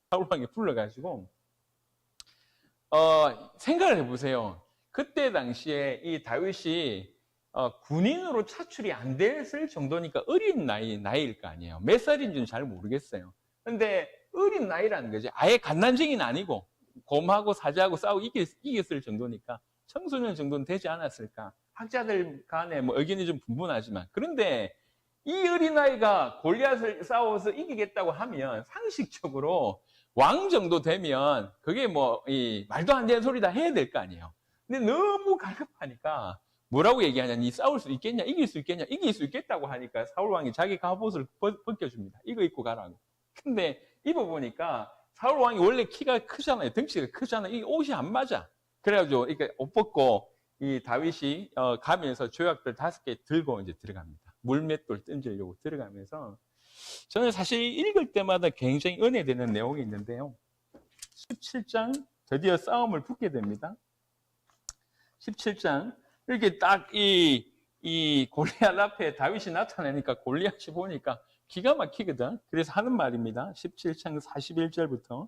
Speaker 1: 사울 왕이 불러가지고 생각을 해보세요. 그때 당시에 이 다윗이 군인으로 차출이 안 됐을 정도니까 어린 나이일 거 아니에요. 몇 살인지는 잘 모르겠어요. 근데 어린 나이라는 거지. 아예 갓난쟁이는 아니고 곰하고 사자하고 싸우고 이겼을 정도니까 청소년 정도는 되지 않았을까. 학자들 간에 의견이 좀 분분하지만 그런데 이 어린아이가 골리앗을 싸워서 이기겠다고 하면 상식적으로 왕 정도 되면 그게 말도 안 되는 소리 다 해야 될 거 아니에요. 근데 너무 갈급하니까 뭐라고 얘기하냐. 싸울 수 있겠냐? 이길 수 있겠냐? 이길 수 있겠다고 하니까 사울왕이 자기 갑옷을 벗겨줍니다. 이거 입고 가라고. 근데 입어보니까 사울왕이 원래 키가 크잖아요. 덩치가 크잖아요. 이 옷이 안 맞아. 그래가지고 이렇게 옷 벗고 이 다윗이 가면서 조약돌 5개 들고 이제 들어갑니다. 물맷돌 던지려고 들어가면서 저는 사실 읽을 때마다 굉장히 은혜되는 내용이 있는데요. 17장 드디어 싸움을 붙게 됩니다. 17장 이렇게 딱 이 골리앗 앞에 다윗이 나타나니까 골리앗이 보니까 기가 막히거든. 그래서 하는 말입니다. 17장 41절부터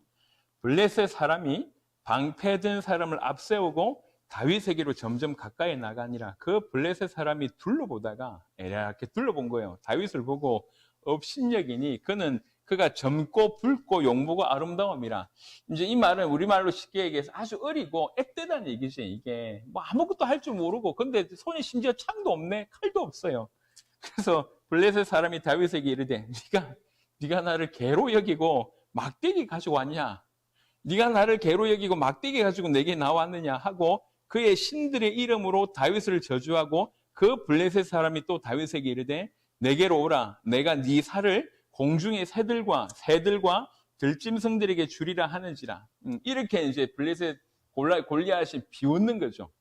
Speaker 1: 블레셋 사람이 방패든 사람을 앞세우고 다윗에게로 점점 가까이 나가니라. 그 블레셋 사람이 둘러보다가 이렇게 둘러본 거예요. 다윗을 보고 업신여기니 그가 젊고 붉고 용모고 아름다움이라. 이제 이 말은 우리말로 쉽게 얘기해서 아주 어리고 앳되다는 얘기죠. 이게 뭐 아무것도 할 줄 모르고, 근데 손에 심지어 창도 없네, 칼도 없어요. 그래서 블레셋 사람이 다윗에게 이르되 네가 나를 개로 여기고 막대기 가지고 왔냐? 네가 나를 개로 여기고 막대기 가지고 내게 나왔느냐 하고 그의 신들의 이름으로 다윗을 저주하고, 그 블레셋 사람이 또 다윗에게 이르되 내게로 오라. 내가 네 살을 공중의 새들과 들짐승들에게 주리라 하는지라. 이렇게 이제 블레셋 골리앗이 비웃는 거죠.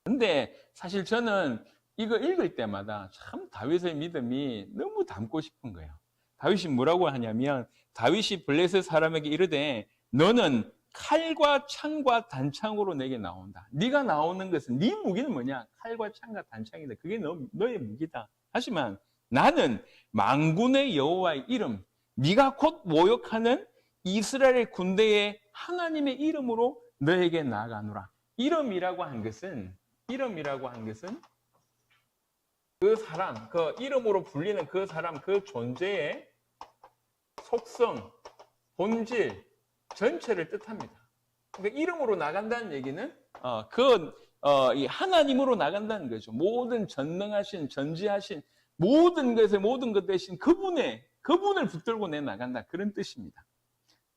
Speaker 1: 근데 사실 저는 이거 읽을 때마다 참 다윗의 믿음이 너무 닮고 싶은 거예요. 다윗이 뭐라고 하냐면, 다윗이 블레셋 사람에게 이르되 너는 칼과 창과 단창으로 내게 나온다. 네가 나오는 것은, 네 무기는 뭐냐? 칼과 창과 단창이다. 그게 너의 무기다. 하지만 나는 만군의 여호와의 이름, 네가 곧 모욕하는 이스라엘 군대의 하나님의 이름으로 너에게 나아가노라. 이름이라고 한 것은 그 사람, 그 이름으로 불리는 그 사람, 그 존재의 속성, 본질 전체를 뜻합니다. 그러니까 이름으로 나간다는 얘기는 이 하나님으로 나간다는 거죠. 모든 전능하신, 전지하신 모든 것 대신 그분을 붙들고 내 나간다, 그런 뜻입니다.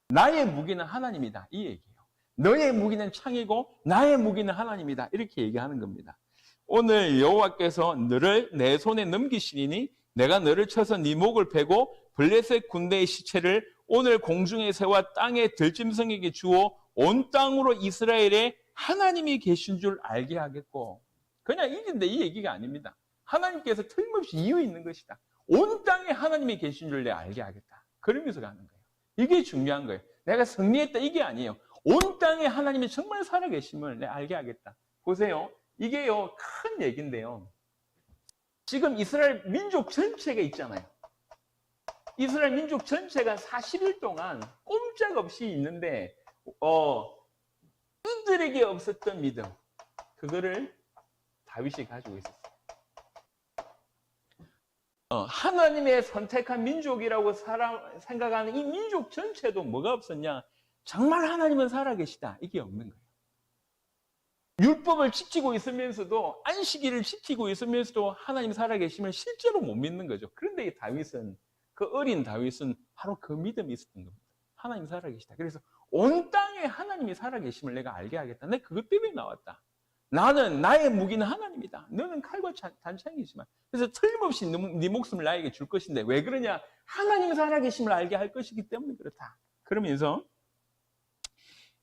Speaker 1: 나의 무기는 하나님이다, 이 얘기예요. 너의 무기는 창이고 나의 무기는 하나님이다, 이렇게 얘기하는 겁니다. 오늘 여호와께서 너를 내 손에 넘기시리니 내가 너를 쳐서 네 목을 베고 블레셋 군대의 시체를 오늘 공중의 새와 땅의 들짐승에게 주어 온 땅으로 이스라엘에 하나님이 계신 줄 알게 하겠고. 그냥 이긴데 이 얘기가 아닙니다. 하나님께서 틀림없이 이유 있는 것이다. 온 땅에 하나님이 계신 줄 내가 알게 하겠다. 그러면서 가는 거예요. 이게 중요한 거예요. 내가 승리했다, 이게 아니에요. 온 땅에 하나님이 정말 살아계심을 내가 알게 하겠다. 보세요. 이게요, 큰 얘기인데요. 지금 이스라엘 민족 전체가 있잖아요. 이스라엘 민족 전체가 40일 동안 꼼짝없이 있는데 그들에게 없었던 믿음, 그거를 다윗이 가지고 있었어요. 하나님의 선택한 민족이라고 생각하는 이 민족 전체도 뭐가 없었냐? 정말 하나님은 살아계시다, 이게 없는 거예요. 율법을 지키고 있으면서도, 안식일을 지키고 있으면서도 하나님 살아계심을 실제로 못 믿는 거죠. 그런데 그 어린 다윗은 바로 그 믿음이 있었던 겁니다. 하나님 살아계시다. 그래서 온 땅에 하나님이 살아계심을 내가 알게 하겠다. 내가 그것 때문에 나왔다. 나의 무기는 하나님이다. 너는 칼과 단창이지만. 그래서 틀림없이 네 목숨을 나에게 줄 것인데 왜 그러냐? 하나님 살아계심을 알게 할 것이기 때문에 그렇다. 그러면서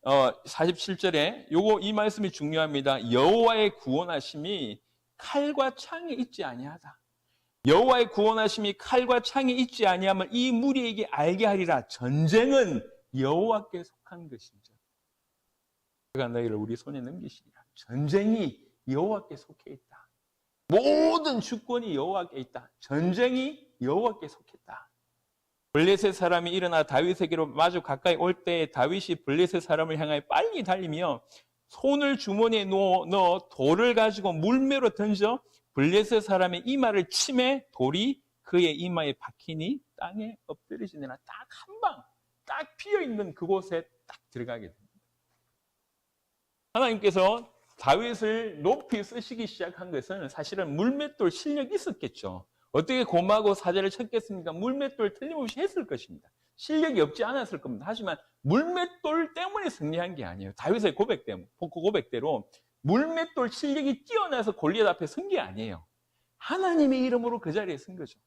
Speaker 1: 47절에 이 말씀이 중요합니다. 여호와의 구원하심이 칼과 창에 있지 아니하다. 여호와의 구원하심이 칼과 창에 있지 아니하면 이 무리에게 알게 하리라. 전쟁은 여호와께 속한 것이죠. 그가 너희를 우리 손에 넘기시리라. 전쟁이 여호와께 속해 있다. 모든 주권이 여호와께 있다. 전쟁이 여호와께 속했다. 블레셋 사람이 일어나 다윗에게로 마주 가까이 올 때 다윗이 블레셋 사람을 향하여 빨리 달리며 손을 주머니에 넣어 돌을 가지고 물매로 던져 블레셋 사람의 이마를 치매 돌이 그의 이마에 박히니 땅에 엎드려지느라. 딱 한 방, 딱 피어있는 그곳에 딱 들어가게 됩니다. 하나님께서 다윗을 높이 쓰시기 시작한 것은 사실은 물맷돌 실력이 있었겠죠. 어떻게 고마고 사자를 쳤겠습니까? 물맷돌 틀림없이 했을 것입니다. 실력이 없지 않았을 겁니다. 하지만 물맷돌 때문에 승리한 게 아니에요. 다윗의 고백대로 물맷돌 실력이 뛰어나서 골리앗 앞에 선 게 아니에요. 하나님의 이름으로 그 자리에 선 거죠.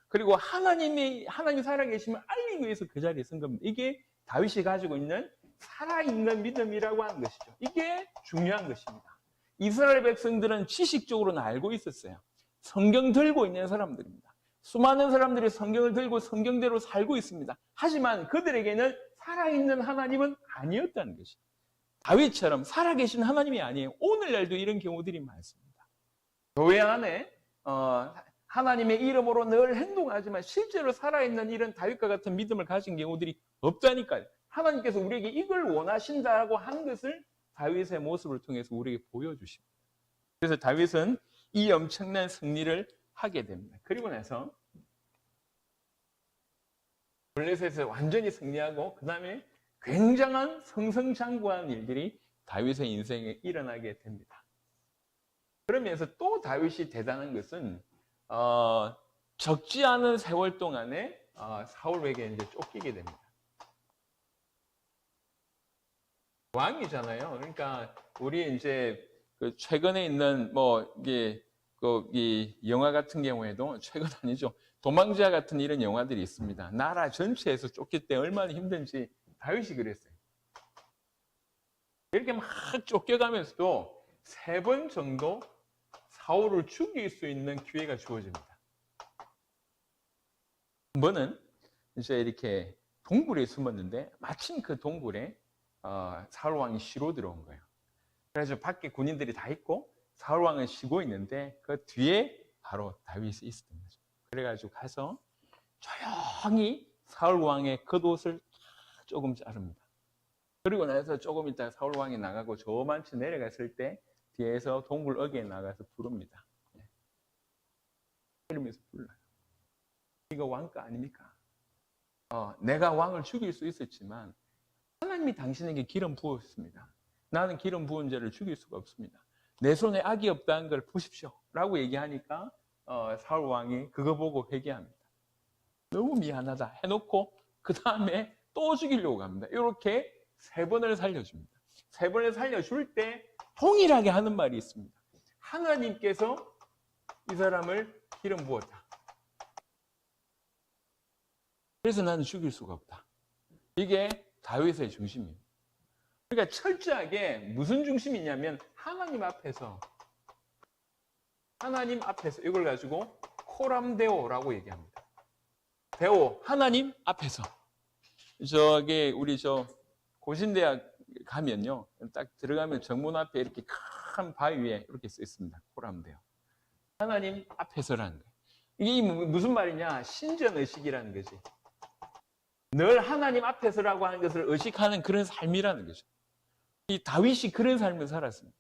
Speaker 1: 그리고 하나님 살아계심을 알리기 위해서 그 자리에 선 겁니다. 이게 다윗이 가지고 있는 살아있는 믿음이라고 하는 것이죠. 이게 중요한 것입니다. 이스라엘 백성들은 지식적으로는 알고 있었어요. 성경 들고 있는 사람들입니다. 수많은 사람들이 성경을 들고 성경대로 살고 있습니다. 하지만 그들에게는 살아있는 하나님은 아니었다는 것입니다. 다윗처럼 살아계신 하나님이 아니에요. 오늘날도 이런 경우들이 많습니다. 교회 안에 하나님의 이름으로 늘 행동하지만 실제로 살아있는 이런 다윗과 같은 믿음을 가진 경우들이 없다니까요. 하나님께서 우리에게 이걸 원하신다고 한 것을 다윗의 모습을 통해서 우리에게 보여주십니다. 그래서 다윗은 이 엄청난 승리를 하게 됩니다. 그리고 나서 블레셋에서 완전히 승리하고 그 다음에 굉장한 승승장구한 일들이 다윗의 인생에 일어나게 됩니다. 그러면서 또 다윗이 대단한 것은 적지 않은 세월 동안에 사울에게 이제 쫓기게 됩니다. 왕이잖아요. 그러니까 우리 이제 그 최근에 있는 뭐 이게 이 영화 같은 경우에도 최근 아니죠. 도망자 같은 이런 영화들이 있습니다. 나라 전체에서 쫓길 때 얼마나 힘든지 다윗이 그랬어요. 이렇게 막 쫓겨가면서도 3번 정도 사울을 죽일 수 있는 기회가 주어집니다. 한 번은 이제 이렇게 동굴에 숨었는데 마침 그 동굴에 사울 왕이 쉬러 들어온 거예요. 그래서 밖에 군인들이 다 있고 사울 왕은 쉬고 있는데 그 뒤에 바로 다윗이 있었던 거죠. 그래가지고 가서 조용히 사울 왕의 겉옷을 조금 자릅니다. 그리고 나서 조금 있다가 사울 왕이 나가고 저만치 내려갔을 때 뒤에서 동굴 어귀에 나가서 부릅니다. 이러면서 불러요. 이거 왕가 아닙니까? 내가 왕을 죽일 수 있었지만 하나님이 당신에게 기름 부었습니다. 나는 기름 부은 자를 죽일 수가 없습니다. 내 손에 악이 없다는 걸 보십시오 라고 얘기하니까 사울 왕이 그거 보고 회개합니다. 너무 미안하다 해놓고 그 다음에 또 죽이려고 합니다. 이렇게 3번을 살려줍니다. 3번을 살려줄 때 동일하게 하는 말이 있습니다. 하나님께서 이 사람을 기름 부었다. 그래서 나는 죽일 수가 없다. 이게 다윗의 중심입니다. 그러니까 철저하게 무슨 중심이냐면 하나님 앞에서 이걸 가지고 코람데오라고 얘기합니다. 데오, 하나님 앞에서. 저기 우리 고신대학 가면요, 딱 들어가면 정문 앞에 이렇게 큰 바위 위에 이렇게 써 있습니다. 코람데오. 하나님 앞에서라는 거예요. 이게 무슨 말이냐? 신전의식이라는 거지. 늘 하나님 앞에서라고 하는 것을 의식하는 그런 삶이라는 거죠. 이 다윗이 그런 삶을 살았습니다.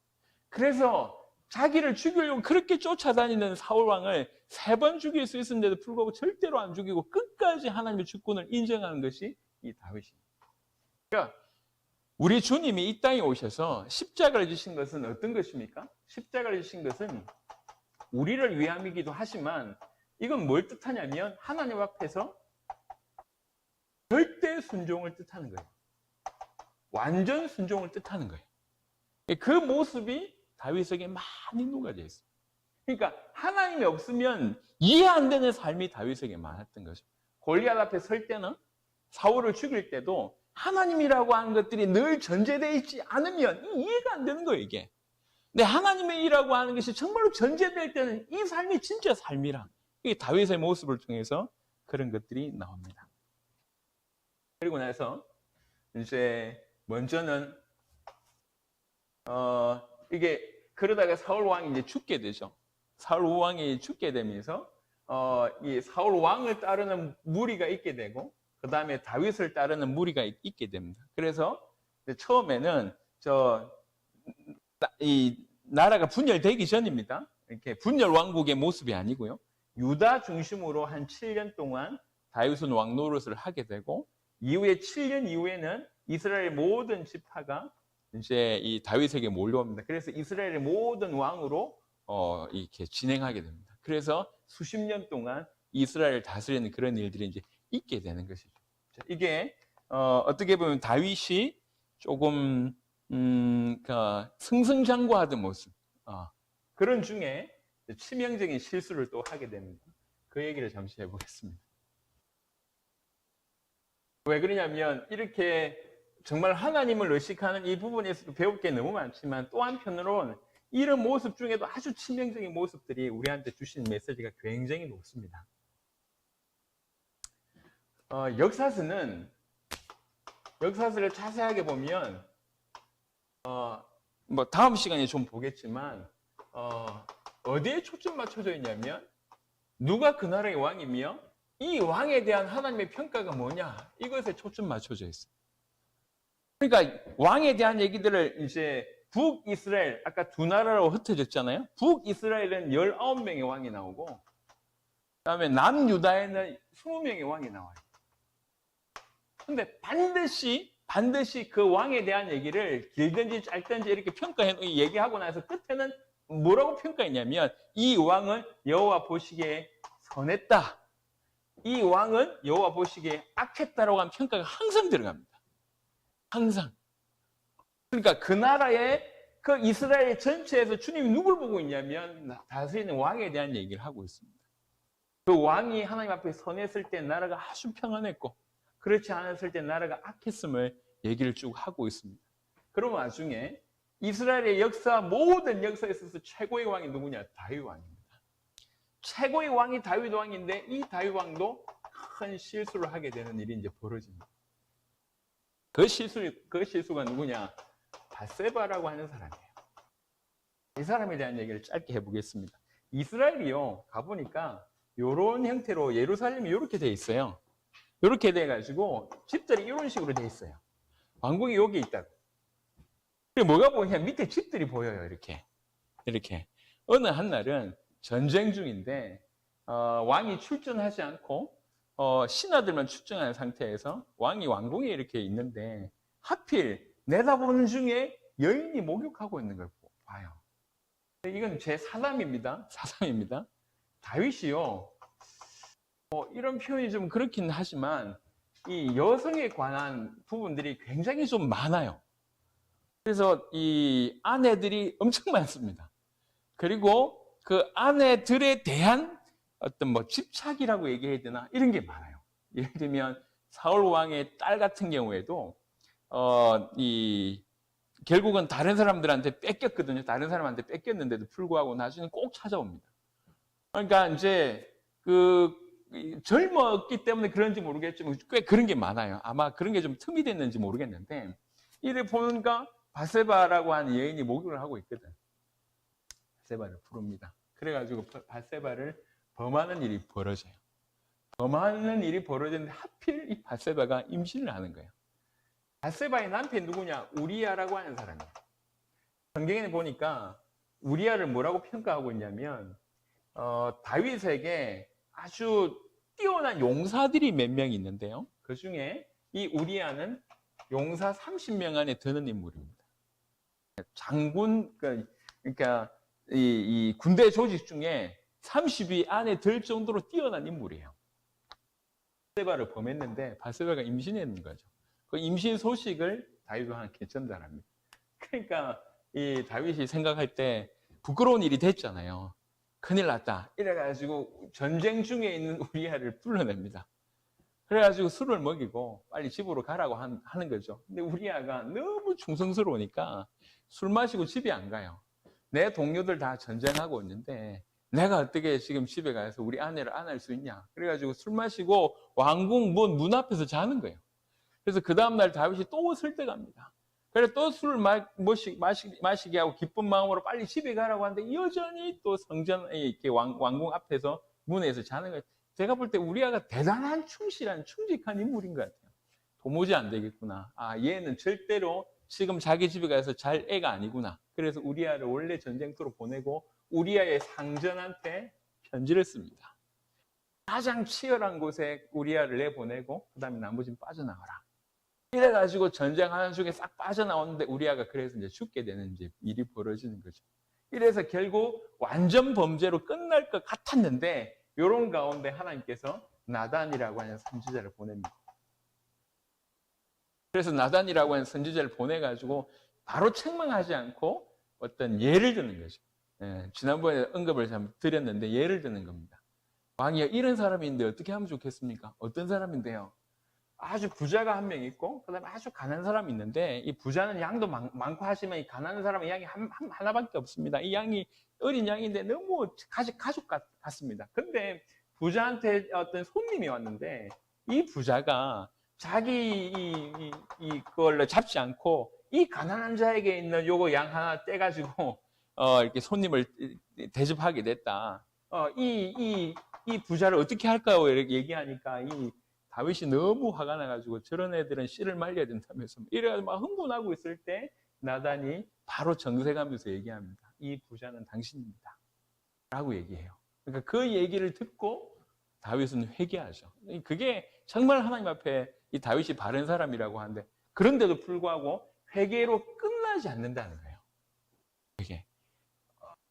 Speaker 1: 그래서 자기를 죽이려고 그렇게 쫓아다니는 사울 왕을 3번 죽일 수 있었는데도 불구하고 절대로 안 죽이고 끝까지 하나님의 주권을 인정하는 것이 이 다윗입니다. 그러니까 우리 주님이 이 땅에 오셔서 십자가를 지신 것은 어떤 것입니까? 십자가를 지신 것은 우리를 위함이기도 하지만 이건 뭘 뜻하냐면 하나님 앞에서 절대 순종을 뜻하는 거예요. 완전 순종을 뜻하는 거예요. 그 모습이 다윗에게 많이 녹아져 있어요. 그러니까 하나님이 없으면 이해 안 되는 삶이 다윗에게 많았던 거죠. 골리앗 앞에 설 때는 사울을 죽일 때도 하나님이라고 하는 것들이 늘 전제되어 있지 않으면 이해가 안 되는 거예요, 이게. 근데 하나님의 일이라고 하는 것이 정말로 전제될 때는 이 삶이 진짜 삶이라. 이게 다윗의 모습을 통해서 그런 것들이 나옵니다. 그리고 나서 이제 먼저는 이게 그러다가 사울 왕이 이제 죽게 되죠. 사울 왕이 죽게 되면서 이 사울 왕을 따르는 무리가 있게 되고 그 다음에 다윗을 따르는 무리가 있게 됩니다. 그래서 처음에는 이 나라가 분열되기 전입니다. 이렇게 분열 왕국의 모습이 아니고요. 유다 중심으로 한 7년 동안 다윗은 왕 노릇을 하게 되고 이후에 7년 이후에는 이스라엘 모든 지파가 이제 이 다윗에게 몰려옵니다. 그래서 이스라엘의 모든 왕으로 이렇게 진행하게 됩니다. 그래서 수십 년 동안 이스라엘을 다스리는 그런 일들이 이제 있게 되는 것이죠. 이게 어떻게 보면 다윗이 조금 승승장구하던 모습 그런 중에 치명적인 실수를 또 하게 됩니다. 그 얘기를 잠시 해보겠습니다. 왜 그러냐면 이렇게 정말 하나님을 의식하는 이 부분에서도 배울 게 너무 많지만 또 한편으로는 이런 모습 중에도 아주 치명적인 모습들이 우리한테 주신 메시지가 굉장히 높습니다. 역사서를 자세하게 보면 뭐 다음 시간에 좀 보겠지만 어디에 초점 맞춰져 있냐면 누가 그 나라의 왕이며 이 왕에 대한 하나님의 평가가 뭐냐, 이것에 초점 맞춰져 있어요. 그러니까 왕에 대한 얘기들을 이제 북이스라엘, 아까 두 나라로 흩어졌잖아요. 북이스라엘은 19명의 왕이 나오고, 그다음에 남유다에는 20명의 왕이 나와요. 근데 반드시 그 왕에 대한 얘기를 길든지 짧든지 이렇게 얘기하고 나서 끝에는 뭐라고 평가했냐면, 이 왕은 여호와 보시기에 선했다, 이 왕은 여호와 보시기에 악했다라고 하는 평가가 항상 들어갑니다. 항상. 그러니까 그 나라의 그 이스라엘 전체에서 주님이 누굴 보고 있냐면 다스리는 왕에 대한 얘기를 하고 있습니다. 그 왕이 하나님 앞에 선했을 때 나라가 아주 평안했고, 그렇지 않았을 때 나라가 악했음을 얘기를 쭉 하고 있습니다. 그런 와중에 이스라엘의 역사, 모든 역사에 있어서 최고의 왕이 누구냐? 다윗 왕입니다. 최고의 왕이 다윗 왕인데, 이 다윗 왕도 큰 실수를 하게 되는 일이 이제 벌어집니다. 그 실수가 누구냐? 바세바라고 하는 사람이에요. 이 사람에 대한 얘기를 짧게 해보겠습니다. 이스라엘이요, 가보니까 이런 형태로 예루살렘이 이렇게 돼 있어요. 이렇게 돼가지고 집들이 이런 식으로 돼 있어요. 왕궁이 여기 있다고. 뭐가 보이냐? 밑에 집들이 보여요. 이렇게. 어느 한 날은 전쟁 중인데 왕이 출전하지 않고 신하들만 출전한 상태에서 왕이 왕궁에 이렇게 있는데, 하필 내다보는 중에 여인이 목욕하고 있는 걸 봐요. 이건 제 사담입니다. 다윗이요, 이런 표현이 좀 그렇긴 하지만 이 여성에 관한 부분들이 굉장히 좀 많아요. 그래서 이 아내들이 엄청 많습니다. 그리고 그 아내들에 대한 어떤 집착이라고 얘기해야 되나, 이런 게 많아요. 예를 들면 사울 왕의 딸 같은 경우에도 결국은 다른 사람들한테 뺏겼거든요. 다른 사람한테 뺏겼는데도 불구하고 나중에 꼭 찾아옵니다. 그러니까 이제 젊었기 때문에 그런지 모르겠지만 꽤 그런 게 많아요. 아마 그런 게 좀 틈이 됐는지 모르겠는데, 이를 보니까 바세바라고 하는 여인이 목욕을 하고 있거든. 바세바를 부릅니다. 그래가지고 바세바를 범하는 일이 벌어져요. 범하는 일이 벌어졌는데 하필 이 바세바가 임신을 하는 거예요. 바세바의 남편이 누구냐? 우리야라고 하는 사람이에요. 성경에 보니까 우리야를 뭐라고 평가하고 있냐면 다윗에게 아주 뛰어난 용사들이 몇 명 있는데요. 그 중에 이 우리야는 용사 30명 안에 드는 인물입니다. 장군, 그러니까 이 군대 조직 중에 30위 안에 들 정도로 뛰어난 인물이에요. 바세바를 범했는데 바세바가 임신했는 거죠. 그 임신 소식을 다윗 왕께 전달합니다. 그러니까 이 다윗이 생각할 때 부끄러운 일이 됐잖아요. 큰일 났다. 이래가지고 전쟁 중에 있는 우리야를 불러냅니다. 그래가지고 술을 먹이고 빨리 집으로 가라고 하는 거죠. 근데 우리야가 너무 충성스러우니까 술 마시고 집에 안 가요. 내 동료들 다 전쟁하고 있는데 내가 어떻게 지금 집에 가서 우리 아내를 안을 수 있냐. 그래가지고 술 마시고 왕궁 문 앞에서 자는 거예요. 그래서 그 다음날 다윗이 또 설득합니다. 그래 또 술을 마시게 하고 기쁜 마음으로 빨리 집에 가라고 하는데 여전히 또 성전, 이렇게 왕궁 앞에서 문에서 자는 거예요. 제가 볼 때 우리아가 대단한 충직한 인물인 것 같아요. 도무지 안 되겠구나. 얘는 절대로 지금 자기 집에 가서 잘 애가 아니구나. 그래서 우리아를 원래 전쟁터로 보내고 우리아의 상전한테 편지를 씁니다. 가장 치열한 곳에 우리아를 내보내고 그 다음에 나머지는 빠져나가라. 이래가지고 전쟁하는 중에 싹 빠져나오는데 우리아가 그래서 이제 죽게 되는 이제 일이 벌어지는 거죠. 이래서 결국 완전 범죄로 끝날 것 같았는데 이런 가운데 하나님께서 나단이라고 하는 선지자를 보냅니다. 그래서 나단이라고 하는 선지자를 보내가지고 바로 책망하지 않고 어떤 예를 드는 거죠. 지난번에 언급을 드렸는데 예를 드는 겁니다. 왕이여, 이런 사람이 있는데 어떻게 하면 좋겠습니까? 어떤 사람인데요? 아주 부자가 한 명 있고 그다음에 아주 가난한 사람이 있는데 이 부자는 양도 많고 하지만 이 가난한 사람은 양이 하나밖에 없습니다. 이 양이 어린 양인데 너무 가족 같습니다. 근데 부자한테 어떤 손님이 왔는데 이 부자가 자기 이걸로 잡지 않고 이 가난한 자에게 있는 요거 양 하나 떼가지고 이렇게 손님을 대접하게 됐다. 이 부자를 어떻게 할까요? 이렇게 얘기하니까 이 다윗이 너무 화가 나가지고 저런 애들은 씨를 말려야 된다면서 이래가지고 막 흥분하고 있을 때 나단이 바로 정색하면서 얘기합니다. 이 부자는 당신입니다. 라고 얘기해요. 그러니까 그 얘기를 듣고 다윗은 회개하죠. 그게 정말 하나님 앞에 이 다윗이 바른 사람이라고 하는데 그런데도 불구하고 회개로 끝나지 않는다는 거예요. 회개.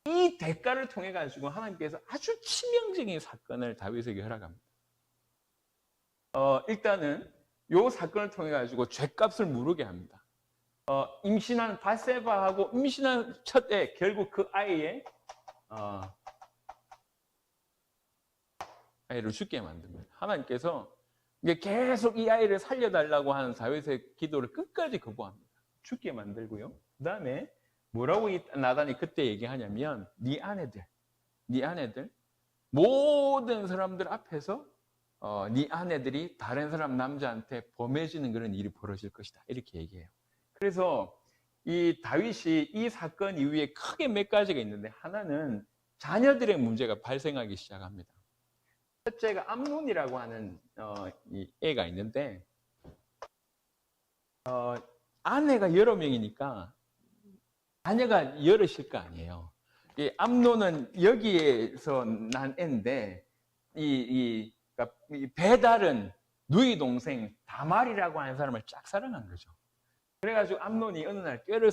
Speaker 1: 이 대가를 통해 가지고 하나님께서 아주 치명적인 사건을 다윗에게 허락합니다. 일단은 이 사건을 통해 가지고 죄값을 물게 합니다. 임신한 바세바하고 임신한 첫 애, 결국 그 아이의 아이를 죽게 만듭니다. 하나님께서 계속 이 아이를 살려달라고 하는 다윗의 기도를 끝까지 거부합니다. 죽게 만들고요. 그 다음에 뭐라고 나단이 그때 얘기하냐면 네 아내들 모든 사람들 앞에서 네 아내들이 다른 사람 남자한테 범해지는 그런 일이 벌어질 것이다. 이렇게 얘기해요. 그래서 이 다윗이 이 사건 이후에 크게 몇 가지가 있는데 하나는 자녀들의 문제가 발생하기 시작합니다. 첫째가 암논이라고 하는 이 애가 있는데 아내가 여러 명이니까 자녀가 여럿일 거 아니에요. 이 암논은 여기에서 난 애인데 그러니까 이 배달은 누이 동생 다말이라고 하는 사람을 짝사랑한 거죠. 그래가지고 암논이 어느 날 꾀를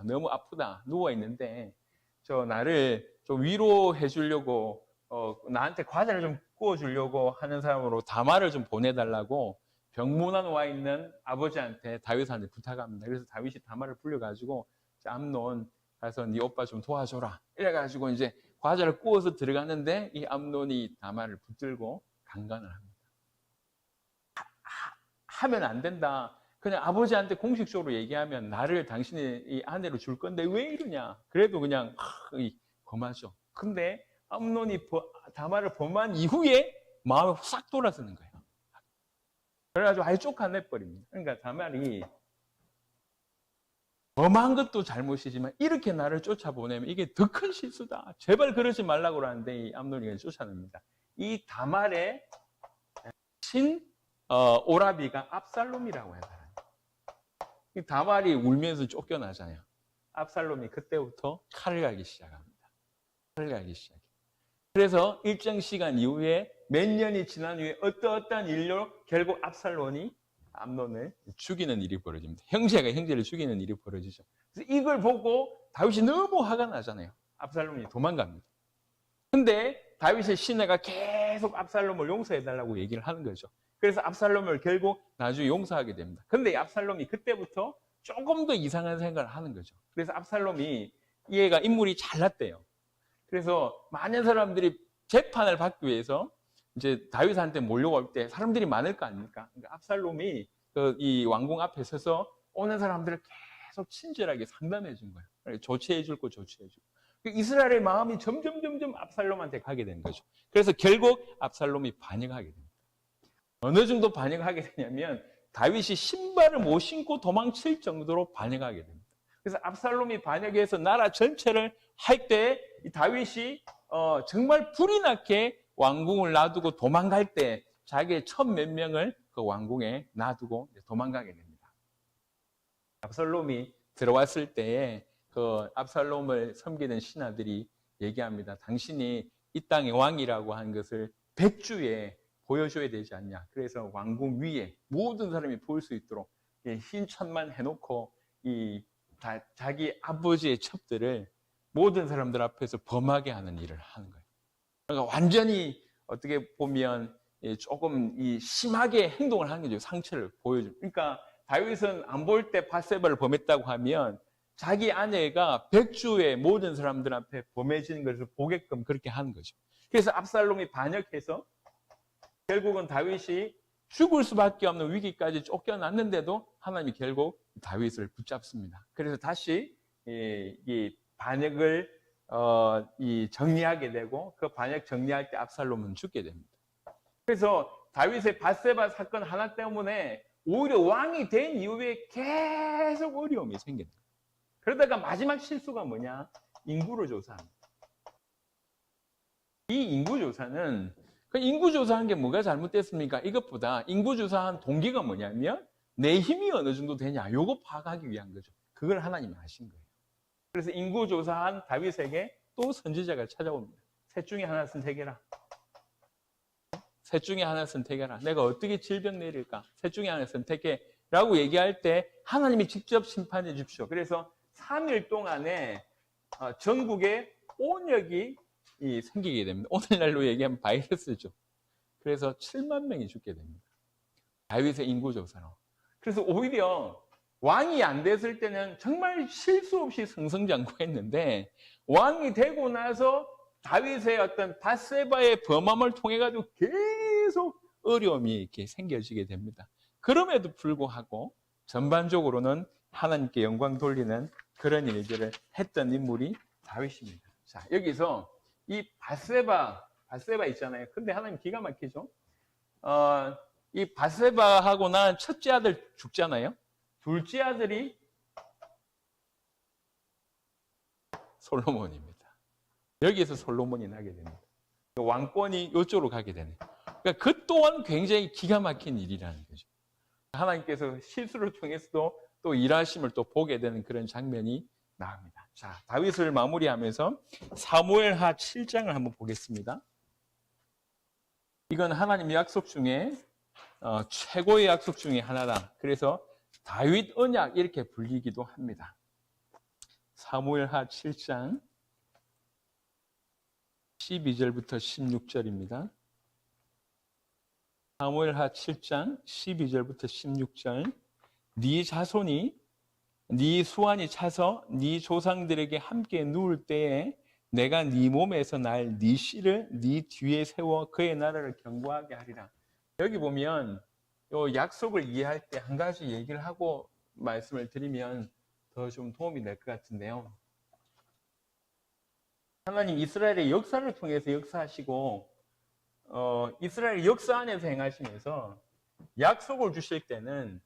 Speaker 1: 너무 아프다 누워 있는데 나를 좀 위로해 주려고 나한테 과자를 좀 구워주려고 하는 사람으로 다말을 좀 보내달라고 병문안 와 있는 아버지한테 다윗한테 부탁합니다. 그래서 다윗이 다말을 불러가지고 암논 가서 네 오빠 좀 도와줘라. 이래가지고 이제 과자를 구워서 들어갔는데 이 암논이 다말을 붙들고 강간을 합니다. 하면 안 된다. 그냥 아버지한테 공식적으로 얘기하면 나를 당신의 이 아내로 줄 건데 왜 이러냐. 그래도 그냥 범하죠. 근데 암논이 다말을 범한 이후에 마음이 싹 돌아서는 거예요. 그래가지고 아예 쫓아내버립니다. 그러니까 다말이 범한 것도 잘못이지만 이렇게 나를 쫓아보내면 이게 더 큰 실수다. 제발 그러지 말라고 하는데 이 암논이 쫓아냅니다. 이 다말의 오라비가 압살롬이라고 해요. 이 다말이 울면서 쫓겨나잖아요. 압살롬이 그때부터 칼을 갈기 시작합니다. 칼을 갈기 시작해요. 그래서 일정 시간 이후에 몇 년이 지난 후에 어떠한 일로 결국 압살롬이 암논을 죽이는 일이 벌어집니다. 형제가 형제를 죽이는 일이 벌어지죠. 그래서 이걸 보고 다윗이 너무 화가 나잖아요. 압살롬이 도망갑니다. 근데 다윗의 시내가 계속 압살롬을 용서해달라고 얘기를 하는 거죠. 그래서 압살롬을 결국 나중에 용서하게 됩니다. 근데 압살롬이 그때부터 조금 더 이상한 생각을 하는 거죠. 그래서 압살롬이 이 애가 인물이 잘났대요. 그래서 많은 사람들이 재판을 받기 위해서 이제 다윗한테 몰려올 때 사람들이 많을 거 아닙니까? 그러니까 압살롬이 이 왕궁 앞에 서서 오는 사람들을 계속 친절하게 상담해 준 거예요. 조치해 줄 거 조치해 주고. 이스라엘의 마음이 점점 압살롬한테 가게 된 거죠. 그래서 결국 압살롬이 반역하게 됩니다. 어느 정도 반역하게 되냐면 다윗이 신발을 못 신고 도망칠 정도로 반역하게 됩니다. 그래서 압살롬이 반역해서 나라 전체를 할 때 다윗이 정말 불이 나게 왕궁을 놔두고 도망갈 때 자기의 몇 명을 그 왕궁에 놔두고 도망가게 됩니다. 압살롬이 들어왔을 때에 그 압살롬을 섬기는 신하들이 얘기합니다. 당신이 이 땅의 왕이라고 하는 것을 백주에 보여줘야 되지 않냐. 그래서 왕궁 위에 모든 사람이 볼 수 있도록 흰 천만 해놓고 자기 아버지의 첩들을 모든 사람들 앞에서 범하게 하는 일을 하는 거예요. 그러니까 완전히 어떻게 보면 조금 심하게 행동을 하는 거죠. 상처를 보여주고. 그러니까 다윗은 안 볼 때 바세바를 범했다고 하면 자기 아내가 백주에 모든 사람들 앞에 범해지는 것을 보게끔 그렇게 하는 거죠. 그래서 압살롬이 반역해서 결국은 다윗이 죽을 수밖에 없는 위기까지 쫓겨났는데도 하나님이 결국 다윗을 붙잡습니다. 그래서 다시 이 반역을 정리하게 되고 그 반역 정리할 때 압살롬은 죽게 됩니다. 그래서 다윗의 바세바 사건 하나 때문에 오히려 왕이 된 이후에 계속 어려움이 생깁니다. 그러다가 마지막 실수가 뭐냐? 인구를 조사합니다. 이 인구조사는 그 인구조사한 게 뭐가 잘못됐습니까? 이것보다 인구조사한 동기가 뭐냐면 내 힘이 어느 정도 되냐 요거 파악하기 위한 거죠. 그걸 하나님이 하신 거예요. 그래서 인구조사한 다윗에게 또 선지자가 찾아옵니다. 셋 중에 하나 선택해라. 셋 중에 하나 선택해라. 내가 어떻게 질병 내릴까? 셋 중에 하나 선택해. 라고 얘기할 때 하나님이 직접 심판해 주십시오. 그래서 3일 동안에 전국에 온역이 생기게 됩니다. 오늘날로 얘기하면 바이러스죠. 그래서 7만 명이 죽게 됩니다. 다윗의 인구조사로. 그래서 오히려 왕이 안 됐을 때는 정말 실수 없이 승승장구했는데 왕이 되고 나서 다윗의 어떤 밧세바의 범함을 통해 가지고 계속 어려움이 이렇게 생겨지게 됩니다. 그럼에도 불구하고 전반적으로는 하나님께 영광 돌리는 그런 일들을 했던 인물이 다윗입니다. 자, 여기서 이 밧세바 있잖아요. 근데 하나님 기가 막히죠. 이 밧세바하고 난 첫째 아들 죽잖아요. 둘째 아들이 솔로몬입니다. 여기에서 솔로몬이 나게 됩니다. 왕권이 이쪽으로 가게 되네. 그러니까 그 또한 굉장히 기가 막힌 일이라는 거죠. 하나님께서 실수를 통해서도 또 일하심을 또 보게 되는 그런 장면이 나옵니다. 자, 다윗을 마무리하면서 사무엘하 7장을 한번 보겠습니다. 이건 하나님의 약속 중에 최고의 약속 중에 하나다. 그래서 다윗 언약 이렇게 불리기도 합니다. 사무엘하 7장 12절부터 16절입니다. 사무엘하 7장 12절부터 16절. 네 자손이 네 수완이 차서 네 조상들에게 함께 누울 때에 내가 네 몸에서 날 네 씨를 네 뒤에 세워 그의 나라를 견고하게 하리라. 여기 보면 요 약속을 이해할 때 한 가지 얘기를 하고 말씀을 드리면 더 좀 도움이 될 것 같은데요. 하나님 이스라엘의 역사를 통해서 역사하시고 이스라엘 역사 안에서 행하시면서 약속을 주실 때는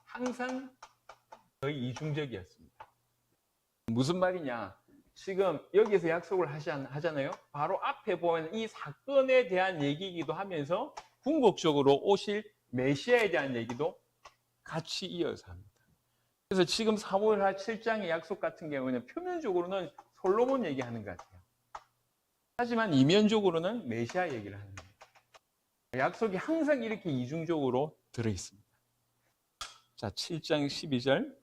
Speaker 1: 항상 거의 이중적이었습니다. 무슨 말이냐? 지금 여기서 약속을 하잖아요. 바로 앞에 보면 이 사건에 대한 얘기이기도 하면서 궁극적으로 오실 메시아에 대한 얘기도 같이 이어서 합니다. 그래서 지금 사무엘하 7장의 약속 같은 경우는 표면적으로는 솔로몬 얘기하는 것 같아요. 하지만 이면적으로는 메시아 얘기를 하는 거예요. 약속이 항상 이렇게 이중적으로 들어있습니다. 자, 7장 12절.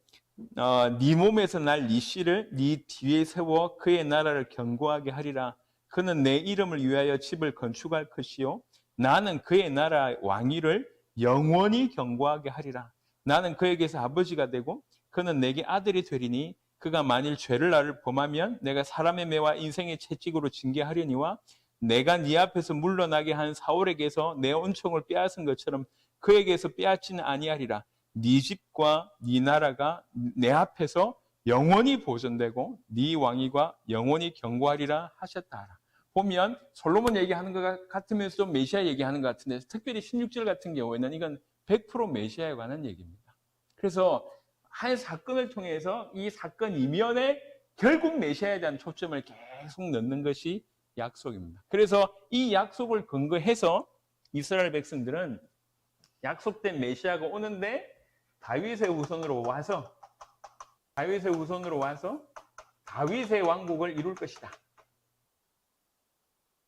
Speaker 1: 네 몸에서 날 네 씨를 네 뒤에 세워 그의 나라를 견고하게 하리라. 그는 내 이름을 위하여 집을 건축할 것이요 나는 그의 나라 왕위를 영원히 견고하게 하리라. 나는 그에게서 아버지가 되고 그는 내게 아들이 되리니 그가 만일 죄를 나를 범하면 내가 사람의 매와 인생의 채찍으로 징계하려니와 내가 네 앞에서 물러나게 한 사울에게서 내 은총을 빼앗은 것처럼 그에게서 빼앗지는 아니하리라. 네 집과 네 나라가 내 앞에서 영원히 보존되고 네 왕위가 영원히 견고하리라 하셨다. 보면 솔로몬 얘기하는 것 같으면서 좀 메시아 얘기하는 것 같은데 특별히 16절 같은 경우에는 이건 100% 메시아에 관한 얘기입니다. 그래서 한 사건을 통해서 이 사건 이면에 결국 메시아에 대한 초점을 계속 넣는 것이 약속입니다. 그래서 이 약속을 근거해서 이스라엘 백성들은 약속된 메시아가 오는데 다윗의 후손으로 와서 다윗의 왕국을 이룰 것이다.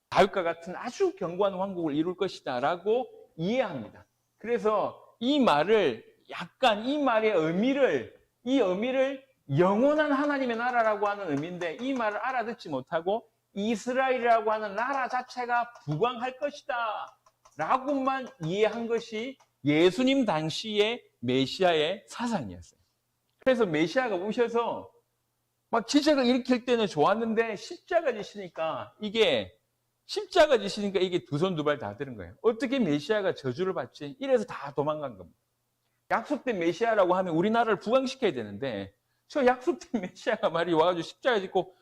Speaker 1: 다윗과 같은 아주 견고한 왕국을 이룰 것이다 라고 이해합니다. 그래서 이 말의 의미를 영원한 하나님의 나라라고 하는 의미인데 이 말을 알아듣지 못하고 이스라엘이라고 하는 나라 자체가 부강할 것이다 라고만 이해한 것이 예수님 당시의 메시아의 사상이었어요. 그래서 메시아가 오셔서 막 기적을 일으킬 때는 좋았는데 십자가 지시니까 이게 두 손 두 발 다 들은 거예요. 어떻게 메시아가 저주를 받지? 이래서 다 도망간 겁니다. 약속된 메시아라고 하면 우리나라를 부강시켜야 되는데 저 약속된 메시아가 말이 와가지고 십자가 짓고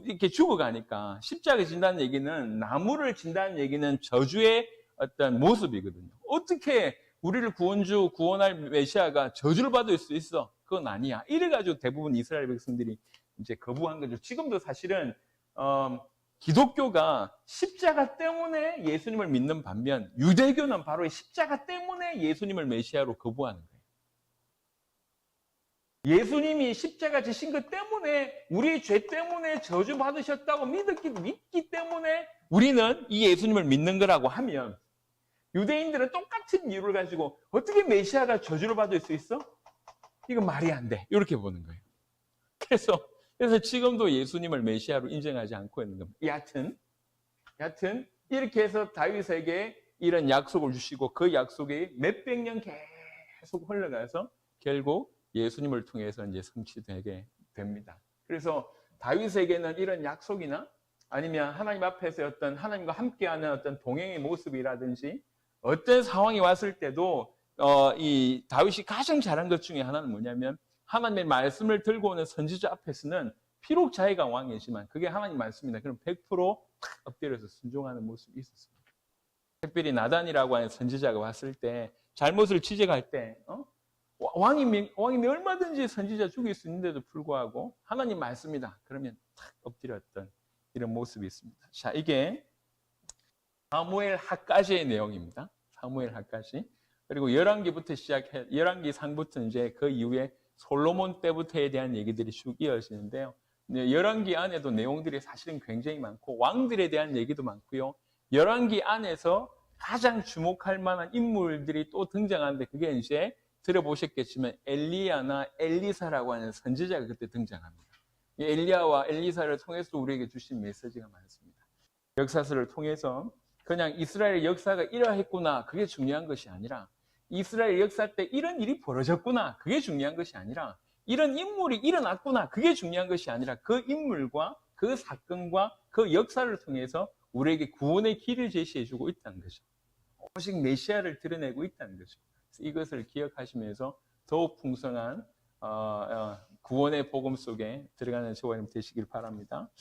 Speaker 1: 이렇게 죽어가니까 십자가 진다는 얘기는 나무를 진다는 얘기는 저주의 어떤 모습이거든요. 어떻게 우리를 구원할 메시아가 저주를 받을 수 있어? 그건 아니야. 이래가지고 대부분 이스라엘 백성들이 이제 거부한 거죠. 지금도 사실은 기독교가 십자가 때문에 예수님을 믿는 반면 유대교는 바로 십자가 때문에 예수님을 메시아로 거부하는 거예요. 예수님이 십자가 지신 것 때문에 우리의 죄 때문에 저주받으셨다고 믿기 때문에 우리는 이 예수님을 믿는 거라고 하면 유대인들은 똑같은 이유를 가지고 어떻게 메시아가 저주를 받을 수 있어? 이건 말이 안 돼. 이렇게 보는 거예요. 그래서 지금도 예수님을 메시아로 인정하지 않고 있는 겁니다. 여하튼 이렇게 해서 다윗에게 이런 약속을 주시고 그 약속이 몇백 년 계속 흘러가서 결국 예수님을 통해서 이제 성취되게 됩니다. 그래서 다윗에게는 이런 약속이나 아니면 하나님 앞에서 어떤 하나님과 함께하는 어떤 동행의 모습이라든지 어떤 상황이 왔을 때도 이 다윗이 가장 잘한 것 중에 하나는 뭐냐면 하나님의 말씀을 들고 오는 선지자 앞에서는 비록 자기가 왕이지만 그게 하나님 말씀이다. 그럼 100% 엎드려서 순종하는 모습이 있었습니다. 특별히 나단이라고 하는 선지자가 왔을 때 잘못을 지적할 때 왕이 얼마든지 선지자 죽일 수 있는데도 불구하고 하나님 말씀이다. 그러면 탁 엎드렸던 이런 모습이 있습니다. 자, 이게 사무엘 하까지의 내용입니다. 사무엘 하까지. 그리고 열왕기부터 시작해 열왕기 상부터 이제 그 이후에 솔로몬 때부터에 대한 얘기들이 쭉 이어지는데요. 열왕기 안에도 내용들이 사실은 굉장히 많고 왕들에 대한 얘기도 많고요. 열왕기 안에서 가장 주목할 만한 인물들이 또 등장하는데 그게 이제 들어보셨겠지만 엘리야나 엘리사라고 하는 선지자가 그때 등장합니다. 이 엘리야와 엘리사를 통해서 우리에게 주신 메시지가 많습니다. 역사서를 통해서 그냥 이스라엘 역사가 이러했구나 그게 중요한 것이 아니라 이스라엘 역사 때 이런 일이 벌어졌구나 그게 중요한 것이 아니라 이런 인물이 일어났구나 그게 중요한 것이 아니라 그 인물과 그 사건과 그 역사를 통해서 우리에게 구원의 길을 제시해주고 있다는 거죠. 오직 메시아를 드러내고 있다는 거죠. 이것을 기억하시면서 더욱 풍성한 구원의 복음 속에 들어가는 저와 여러분 되시길 바랍니다.